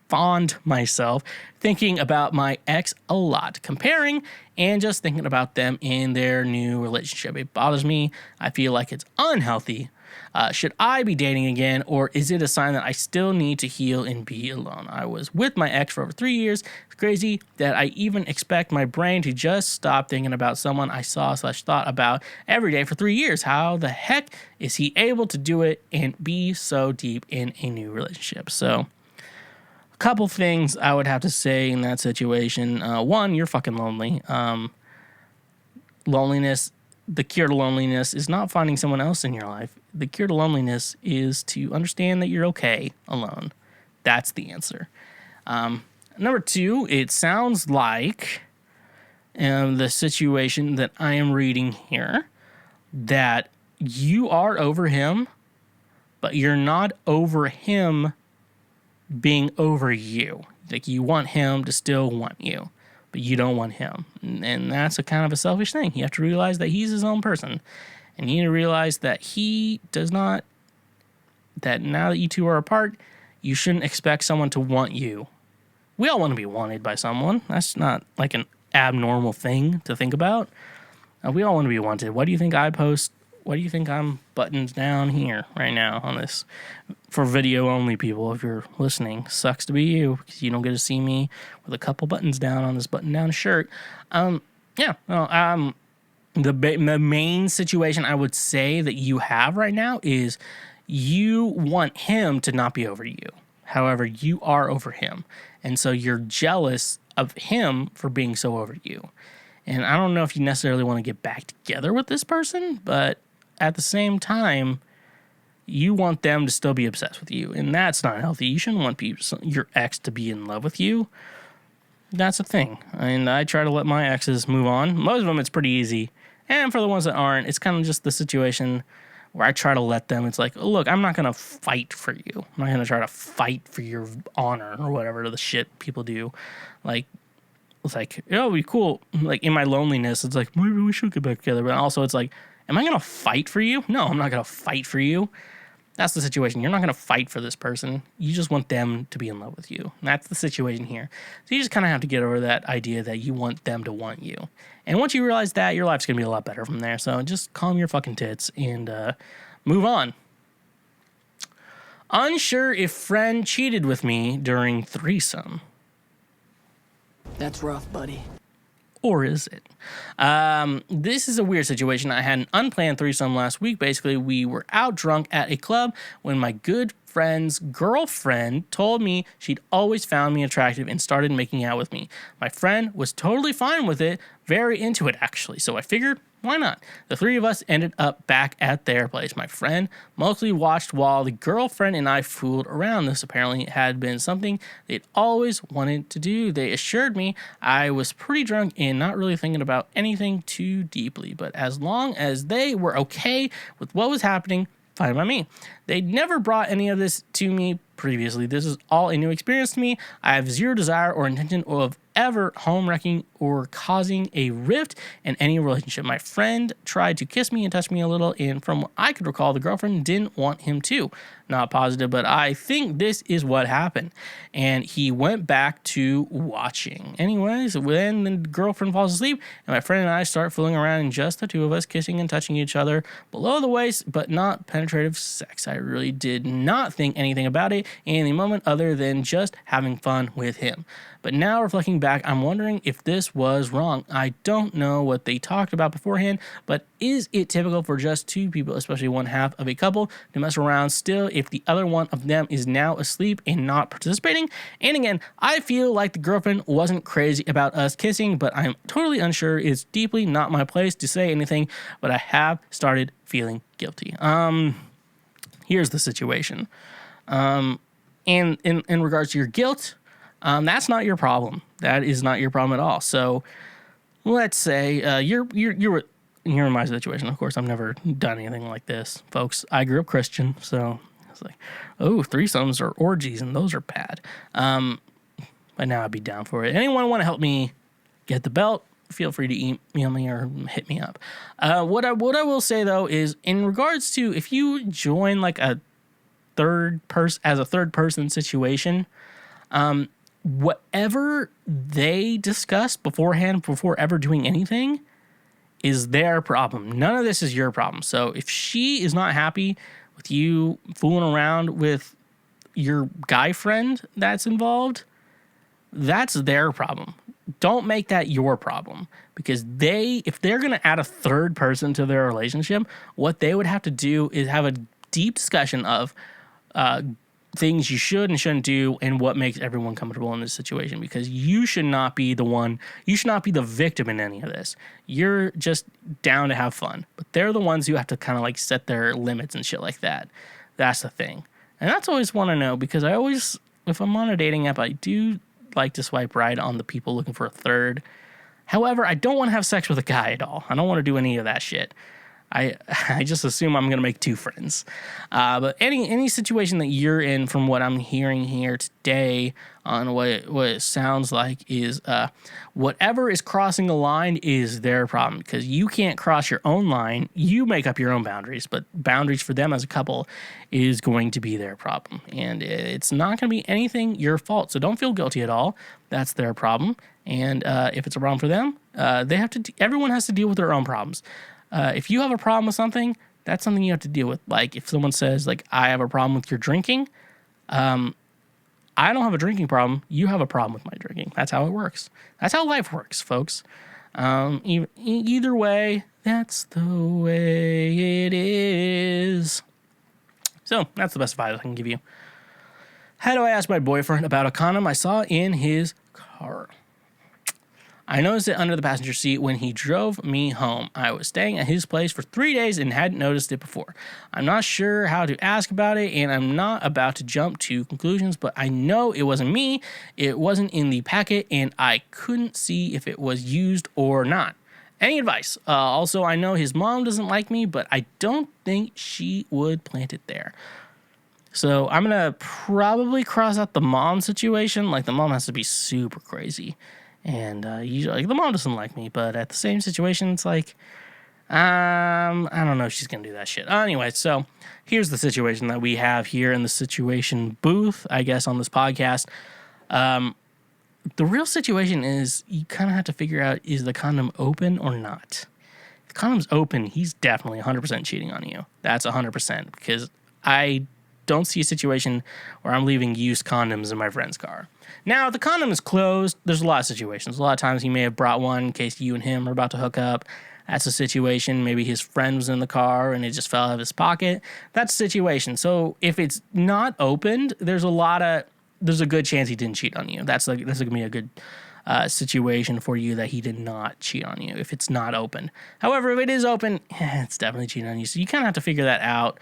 find myself thinking about my ex a lot, comparing and just thinking about them in their new relationship. It bothers me. I feel like it's unhealthy. Should I be dating again, or is it a sign that I still need to heal and be alone? I was with my ex for over 3 years. It's crazy that I even expect my brain to just stop thinking about someone I saw/thought about every day for 3 years. How the heck is he able to do it and be so deep in a new relationship? So, a couple things I would have to say in that situation. One, you're fucking lonely. Loneliness. The cure to loneliness is not finding someone else in your life. The cure to loneliness is to understand that you're okay alone. That's the answer. Number two, it sounds like the situation that I am reading here, that you are over him, but you're not over him being over you. Like, you want him to still want you, but you don't want him. And that's a kind of a selfish thing. You have to realize that he's his own person. And you need to realize that he does not, that now that you two are apart, you shouldn't expect someone to want you. We all want to be wanted by someone. That's not like an abnormal thing to think about. We all want to be wanted. Why do you think I post? Why do you think I'm buttons down here right now on this? For video only people, if you're listening, sucks to be you, because you don't get to see me with a couple buttons down on this button down shirt. The main situation I would say that you have right now is you want him to not be over you. However, you are over him. And so you're jealous of him for being so over you. And I don't know if you necessarily want to get back together with this person, but at the same time, you want them to still be obsessed with you, and that's not healthy. You shouldn't want your ex to be in love with you. That's a thing. And I try to let my exes move on. Most of them, it's pretty easy. And for the ones that aren't, it's kind of just the situation where I try to let them. It's like, look, I'm not going to fight for you. I'm not going to try to fight for your honor or whatever the shit people do. Like, it's like, it'll be cool. Like, in my loneliness, it's like, maybe we should get back together. But also, it's like, am I going to fight for you? No, I'm not going to fight for you. That's the situation. You're not going to fight for this person. You just want them to be in love with you. And that's the situation here. So you just kind of have to get over that idea that you want them to want you. And once you realize that, your life's going to be a lot better from there. So just calm your fucking tits and move on. Unsure if friend cheated with me during threesome. That's rough, buddy. Or is it? This is a weird situation. I had an unplanned threesome last week. Basically, we were out drunk at a club when my good friend's girlfriend told me she'd always found me attractive and started making out with me. My friend was totally fine with it, very into it actually. So I figured, why not? The three of us ended up back at their place. My friend mostly watched while the girlfriend and I fooled around. This apparently had been something they'd always wanted to do. They assured me I was pretty drunk and not really thinking about anything too deeply, but as long as they were okay with what was happening, fine by me. They'd never brought any of this to me previously. This is all a new experience to me. I have zero desire or intention of ever home wrecking or causing a rift in any relationship. My friend tried to kiss me and touch me a little, and from what I could recall, the girlfriend didn't want him to. Not positive, but I think this is what happened. And he went back to watching. Anyways, when the girlfriend falls asleep, and my friend and I start fooling around, and just the two of us kissing and touching each other below the waist, but not penetrative sex. I really did not think anything about it in the moment other than just having fun with him. But now reflecting back, I'm wondering if this was wrong. I don't know what they talked about beforehand, but is it typical for just two people, especially one half of a couple, to mess around still if the other one of them is now asleep and not participating? And again, I feel like the girlfriend wasn't crazy about us kissing, but I'm totally unsure. It's deeply not my place to say anything, but I have started feeling guilty. Here's the situation. And in regards to your guilt, that's not your problem. That is not your problem at all. So let's say you're in my situation. Of course, I've never done anything like this, folks. I grew up Christian, so it's like, oh, threesomes or orgies, and those are bad. But now I'd be down for it. Anyone want to help me get the belt? Feel free to email me or hit me up. What I will say though is, in regards to if you join like a third person situation, whatever they discuss beforehand before ever doing anything is their problem. None of this is your problem. So if she is not happy with you fooling around with your guy friend that's involved, that's their problem. Don't make that your problem, because if they're going to add a third person to their relationship, what they would have to do is have a deep discussion of things you should and shouldn't do and what makes everyone comfortable in this situation, because you should not be the victim in any of this. You're just down to have fun, but they're the ones who have to kind of like set their limits and shit like that. That's the thing. And that's always want to know, because if I'm on a dating app, I do like to swipe right on the people looking for a third. However, I don't want to have sex with a guy at all. I don't want to do any of that shit. I just assume I'm going to make two friends. But any situation that you're in, from what I'm hearing here today on what it sounds like, is whatever is crossing a line is their problem, because you can't cross your own line. You make up your own boundaries, but boundaries for them as a couple is going to be their problem. And it's not going to be anything your fault. So don't feel guilty at all. That's their problem. And if it's a problem for them, everyone has to deal with their own problems. If you have a problem with something, that's something you have to deal with. Like if someone says, like, I have a problem with your drinking, I don't have a drinking problem. You have a problem with my drinking. That's how it works. That's how life works, folks. Either way, that's the way it is. So that's the best advice I can give you. How do I ask my boyfriend about a condom I saw in his car? I noticed it under the passenger seat when he drove me home. I was staying at his place for 3 days and hadn't noticed it before. I'm not sure how to ask about it, and I'm not about to jump to conclusions, but I know it wasn't me. It wasn't in the packet, and I couldn't see if it was used or not. Any advice? Also, I know his mom doesn't like me, but I don't think she would plant it there. So I'm going to probably cross out the mom situation. Like, the mom has to be super crazy. And usually, like, the mom doesn't like me, but at the same situation, it's like, I don't know if she's going to do that shit. Anyway, so here's the situation that we have here in the situation booth, I guess, on this podcast. The real situation is you kind of have to figure out, is the condom open or not? If the condom's open, he's definitely 100% cheating on you. That's 100%, because I don't see a situation where I'm leaving used condoms in my friend's car. Now, if the condom is closed, there's a lot of situations. A lot of times he may have brought one in case you and him are about to hook up. That's a situation. Maybe his friend was in the car and it just fell out of his pocket. That's a situation. So if it's not opened, there's a good chance he didn't cheat on you. That's going to be a good situation for you that he did not cheat on you if it's not open. However, if it is open, it's definitely cheating on you. So you kind of have to figure that out.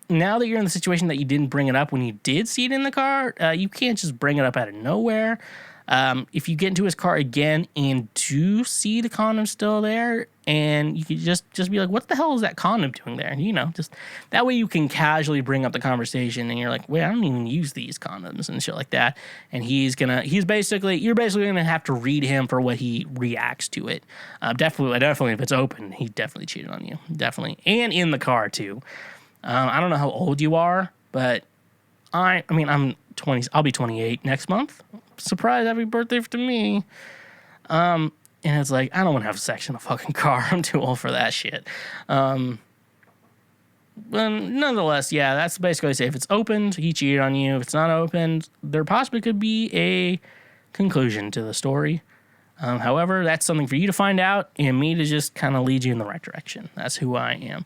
Now that you're in the situation that you didn't bring it up when you did see it in the car, you can't just bring it up out of nowhere. If you get into his car again and do see the condom still there, and you could just be like, what the hell is that condom doing there? And, just that way you can casually bring up the conversation and you're like, wait, I don't even use these condoms and shit like that. And you're basically going to have to read him for what he reacts to it. Definitely if it's open, he definitely cheated on you. Definitely. And in the car too. I don't know how old you are, but I'm 20. I'll be 28 next month. Surprise, happy birthday to me. And it's like, I don't want to have sex in a fucking car. I'm too old for that shit. But nonetheless, yeah, that's basically say if it's opened, he cheated on you. If it's not opened, there possibly could be a conclusion to the story. However, that's something for you to find out and me to just kind of lead you in the right direction. That's who I am.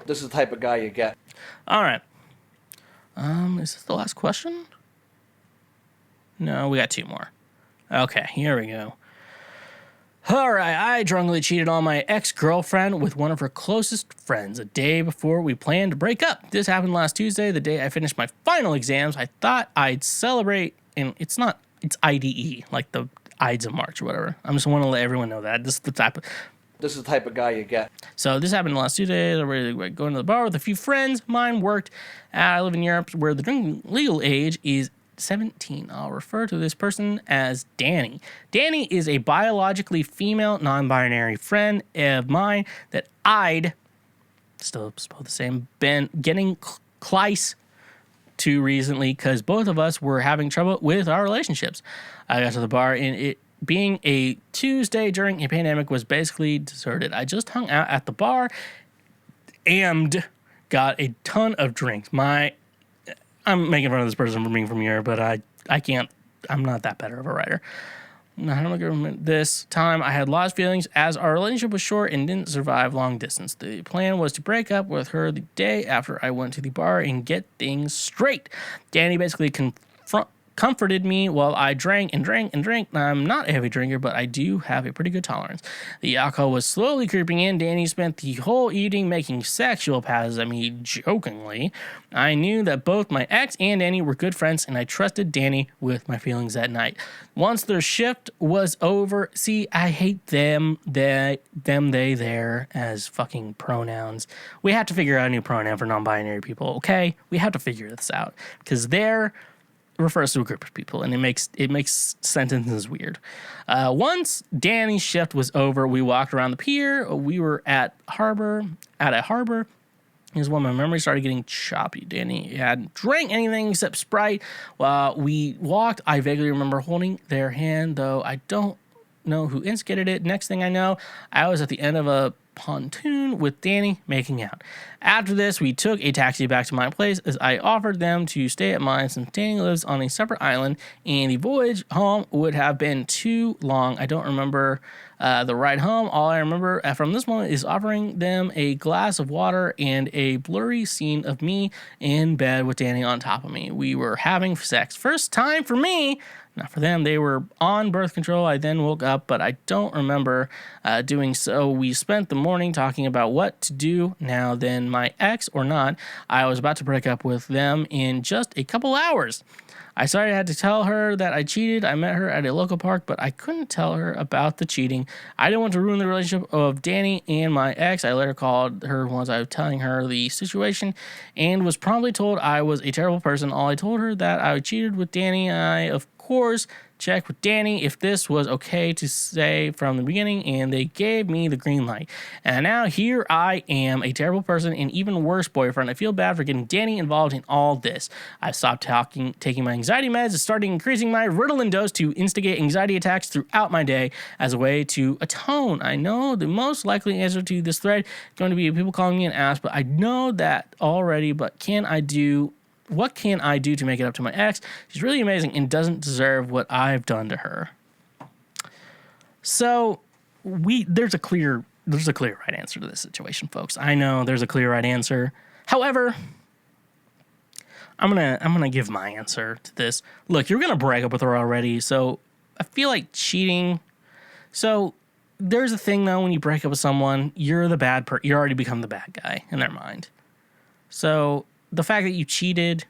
This is the type of guy you get. All right. Is this the last question? No, we got two more. Okay, here we go. All right, I drunkenly cheated on my ex-girlfriend with one of her closest friends a day before we planned to break up. This happened last Tuesday, the day I finished my final exams. I thought I'd celebrate, and it's IDE, like the Ides of March or whatever. I just want to let everyone know that. This is the type of guy you get. So this happened the last 2 days. I was going to the bar with a few friends. Mine worked. I live in Europe where the drinking legal age is 17. I'll refer to this person as Danny. Danny is a biologically female, non-binary friend of mine that I'd, still spelled the same, been getting close to recently because both of us were having trouble with our relationships. I got to the bar and it being a Tuesday during a pandemic was basically deserted. I just hung out at the bar and got a ton of drinks. I'm making fun of this person for being from Europe, but I can't, I'm not that better of a writer. This time I had lost feelings as our relationship was short and didn't survive long distance. The plan was to break up with her the day after I went to the bar and get things straight. Danny basically comforted me while I drank and drank and drank. I'm not a heavy drinker, but I do have a pretty good tolerance. The alcohol was slowly creeping in. Danny spent the whole evening making sexual passes at me jokingly. I knew that both my ex and Danny were good friends, and I trusted Danny with my feelings that night. Once their shift was over, see, I hate them, they, their as fucking pronouns. We have to figure out a new pronoun for non-binary people, okay? We have to figure this out, because they're refers to a group of people, and it makes sentences weird. Once Danny's shift was over, we walked around the pier. We were at a harbor. Is when my memory started getting choppy. Danny hadn't drank anything except Sprite. While we walked, I vaguely remember holding their hand, though I don't know who instigated it. Next thing I know, I was at the end of a pontoon with Danny making out. After this, we took a taxi back to my place as I offered them to stay at mine since Danny lives on a separate island and the voyage home would have been too long. I don't remember the ride home. All I remember from this moment is offering them a glass of water and a blurry scene of me in bed with Danny on top of me. We were having sex. First time for me. Now, for them, they were on birth control. I then woke up, but I don't remember doing so. We spent the morning talking about what to do now. Then my ex, or not, I was about to break up with them in just a couple hours. I sorry I had to tell her that I cheated. I met her at a local park, but I couldn't tell her about the cheating. I didn't want to ruin the relationship of Danny and my ex. I later called her once I was telling her the situation and was promptly told I was a terrible person. All I told her that I cheated with Danny. I, of course, checked with Danny if this was okay to say from the beginning, and they gave me the green light. And now here I am, a terrible person and even worse boyfriend. I feel bad for getting Danny involved in all this. I stopped taking my anxiety meds and started increasing my Ritalin dose to instigate anxiety attacks throughout my day as a way to atone. I know the most likely answer to this thread is going to be people calling me an ass, but I know that already. But what can I do to make it up to my ex? She's really amazing and doesn't deserve what I've done to her. So there's a clear right answer to this situation, folks. I know there's a clear right answer. However, I'm gonna give my answer to this. Look, you're gonna break up with her already, so I feel like cheating. So there's a thing though, when you break up with someone, you're you already become the bad guy in their mind. So the fact that you cheated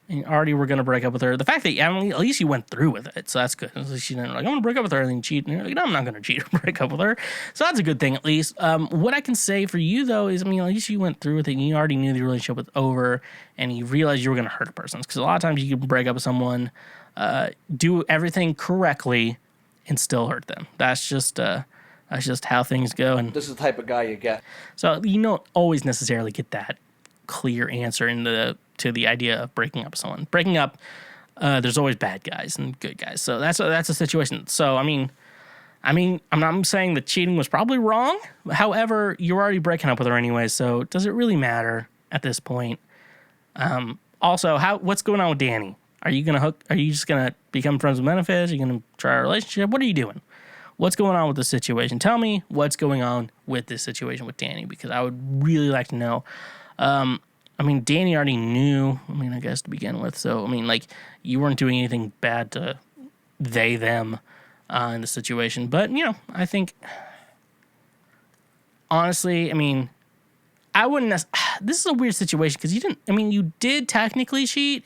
and you already were going to break up with her, the fact that at least you went through with it, so that's good. At least you didn't I'm going to break up with her and then cheat. And you're like, no, I'm not going to cheat or break up with her. So that's a good thing at least. What I can say for you though is, at least you went through with it and you already knew the relationship was over and you realized you were going to hurt a person. Because a lot of times you can break up with someone, do everything correctly and still hurt them. That's just how things go. And this is the type of guy you get. So you don't always necessarily get that clear answer to the idea of breaking up with someone. Breaking up, there's always bad guys and good guys. So that's a situation. So I'm not saying that cheating was probably wrong. However, you're already breaking up with her anyway, so does it really matter at this point? Also, what's going on with Danny? Are you just gonna become friends with benefits? Are you gonna try a relationship? What are you doing? What's going on with this situation? Tell me what's going on with this situation with Danny, because I would really like to know. Danny already knew, I guess, to begin with. So, you weren't doing anything bad to them in the situation. But, I think, honestly, I wouldn't, this is a weird situation because you did technically cheat,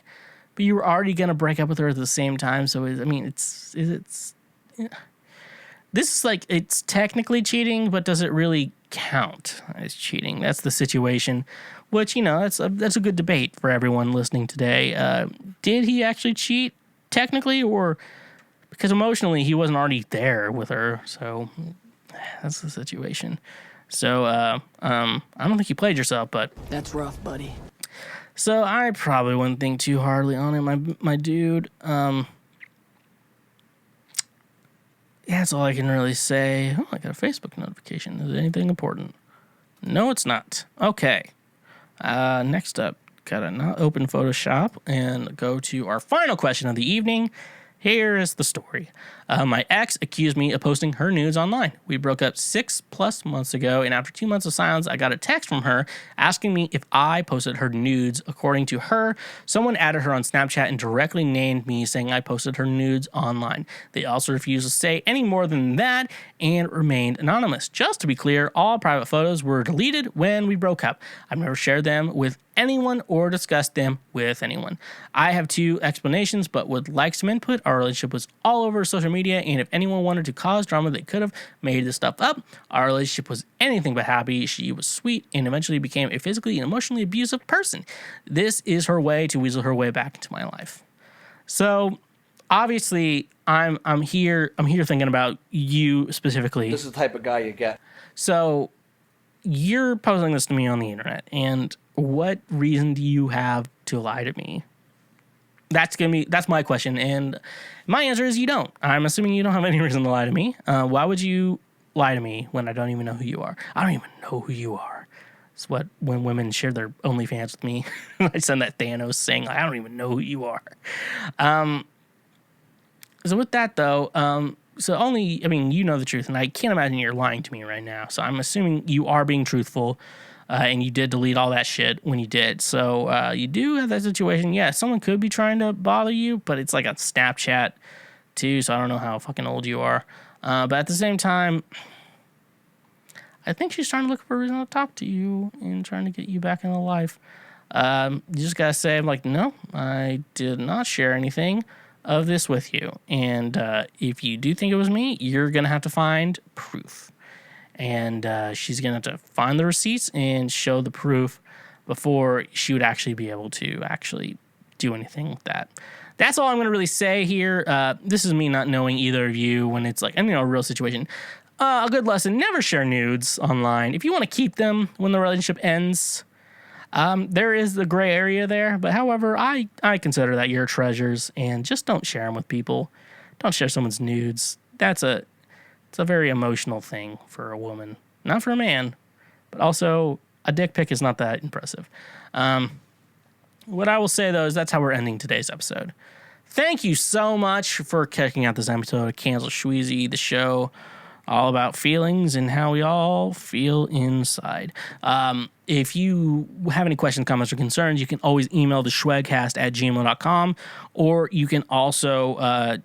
but you were already going to break up with her at the same time. So, this is like, it's technically cheating, but does it really count as cheating? That's the situation, which, that's a good debate for everyone listening today. Did he actually cheat technically, or because emotionally he wasn't already there with her? So that's the situation. So I don't think you played yourself, but That's rough, buddy. so I probably wouldn't think too hardly on it, my dude. Yeah, that's all I can really say. Oh, I got a Facebook notification. Is it anything important? No, it's not. Okay. Next up, gotta not open Photoshop and go to our final question of the evening. Here is the story. My ex accused me of posting her nudes online. We broke up 6+ months ago, and after 2 months of silence, I got a text from her asking me if I posted her nudes. According to her, someone added her on Snapchat and directly named me, saying I posted her nudes online. They also refused to say any more than that and remained anonymous. Just to be clear, all private photos were deleted when we broke up. I've never shared them with anyone or discussed them with anyone. I have 2 explanations, but would like some input. Our relationship was all over social media, and if anyone wanted to cause drama, they could have made this stuff up. Our relationship was anything but happy. She was sweet and eventually became a physically and emotionally abusive person. This is her way to weasel her way back into my life. So obviously I'm here thinking about you specifically. This is the type of guy you get. So you're posting this to me on the internet, and what reason do you have to lie to me? That's my question, and my answer is you don't. I'm assuming you don't have any reason to lie to me. Why would you lie to me when I don't even know who you are? I don't even know who you are. It's when women share their OnlyFans with me, I send that Thanos saying, I don't even know who you are. So with that though, you know the truth, and I can't imagine you're lying to me right now. So I'm assuming you are being truthful. And you did delete all that shit when you did. So you do have that situation. Yeah, someone could be trying to bother you, but it's like a Snapchat too, so I don't know how fucking old you are. But at the same time, I think she's trying to look for a reason to talk to you and trying to get you back into life. You just gotta say, I'm like, no, I did not share anything of this with you. And if you do think it was me, you're gonna have to find proof. And she's gonna have to find the receipts and show the proof before she would actually be able to actually do anything with that. That's all I'm gonna really say here. This is me not knowing either of you when it's like, a real situation. A good lesson, never share nudes online. If you want to keep them when the relationship ends, there is the gray area there. But however, I consider that your treasures, and just don't share them with people. Don't share someone's nudes. It's a very emotional thing for a woman. Not for a man, but also a dick pic is not that impressive. What I will say, though, is that's how we're ending today's episode. Thank you so much for checking out this episode of Cancel Schweezy, the show all about feelings and how we all feel inside. If you have any questions, comments, or concerns, you can always email the schwegcast@gmail.com, or you can also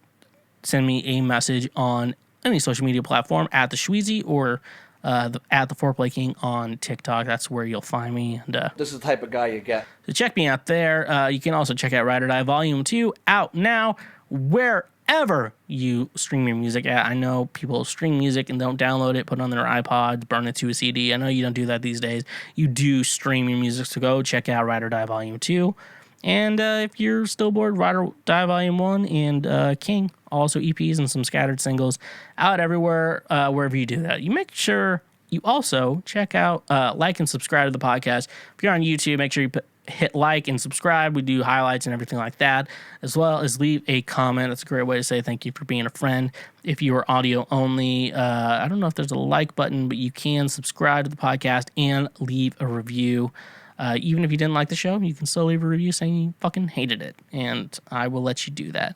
send me a message on any social media platform at the Schweezy or at the Foreplay King on TikTok. That's where you'll find me. And, This is the type of guy you get. so check me out there. You can also check out Ride or Die Volume 2 out now, wherever you stream your music at. I know people stream music and don't download it, put it on their iPods, burn it to a CD. I know you don't do that these days. You do stream your music, so go check out Ride or Die Volume 2. And if you're still bored, Ride or Die Volume 1 and King, also EPs and some scattered singles out everywhere, wherever you do that. You make sure you also check out, like and subscribe to the podcast. If you're on YouTube, make sure you hit like and subscribe. We do highlights and everything like that, as well as leave a comment. That's a great way to say thank you for being a friend. If you are audio only, I don't know if there's a like button, but you can subscribe to the podcast and leave a review. Even if you didn't like the show, you can still leave a review saying you fucking hated it, and I will let you do that.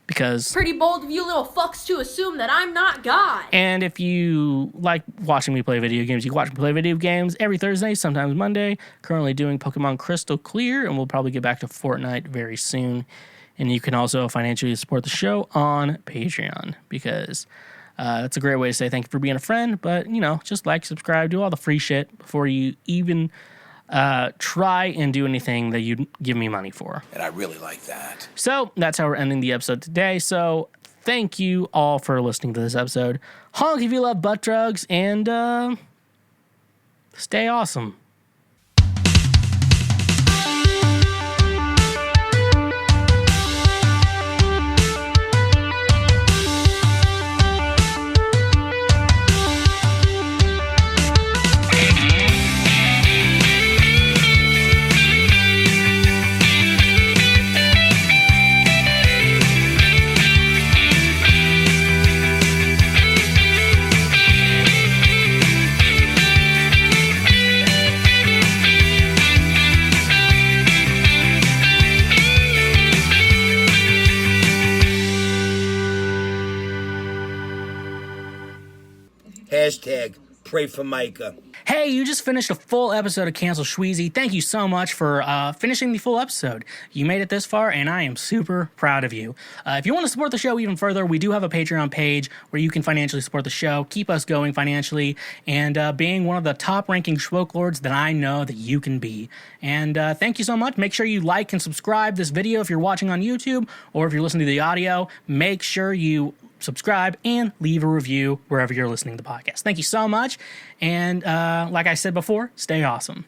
Because Pretty bold of you little fucks to assume that I'm not God. And if you like watching me play video games, you can watch me play video games every Thursday, sometimes Monday. Currently doing Pokemon Crystal Clear, and we'll probably get back to Fortnite very soon. And you can also financially support the show on Patreon, because that's a great way to say thank you for being a friend. But, just like, subscribe, do all the free shit before you even try and do anything that you give me money for. And I really like that. So that's how we're ending the episode today. So thank you all for listening to this episode. Honk if you love butt drugs, and stay awesome. Hashtag pray for Micah. Hey, you just finished a full episode of Cancel Schweezy. Thank you so much for finishing the full episode. You made it this far, and I am super proud of you. If you want to support the show even further, we do have a Patreon page where you can financially support the show, keep us going financially, and being one of the top-ranking Schwoke Lords that I know that you can be. And thank you so much. Make sure you like and subscribe this video if you're watching on YouTube, or if you're listening to the audio, make sure you subscribe and leave a review wherever you're listening to the podcast. Thank you so much. And like I said before, stay awesome.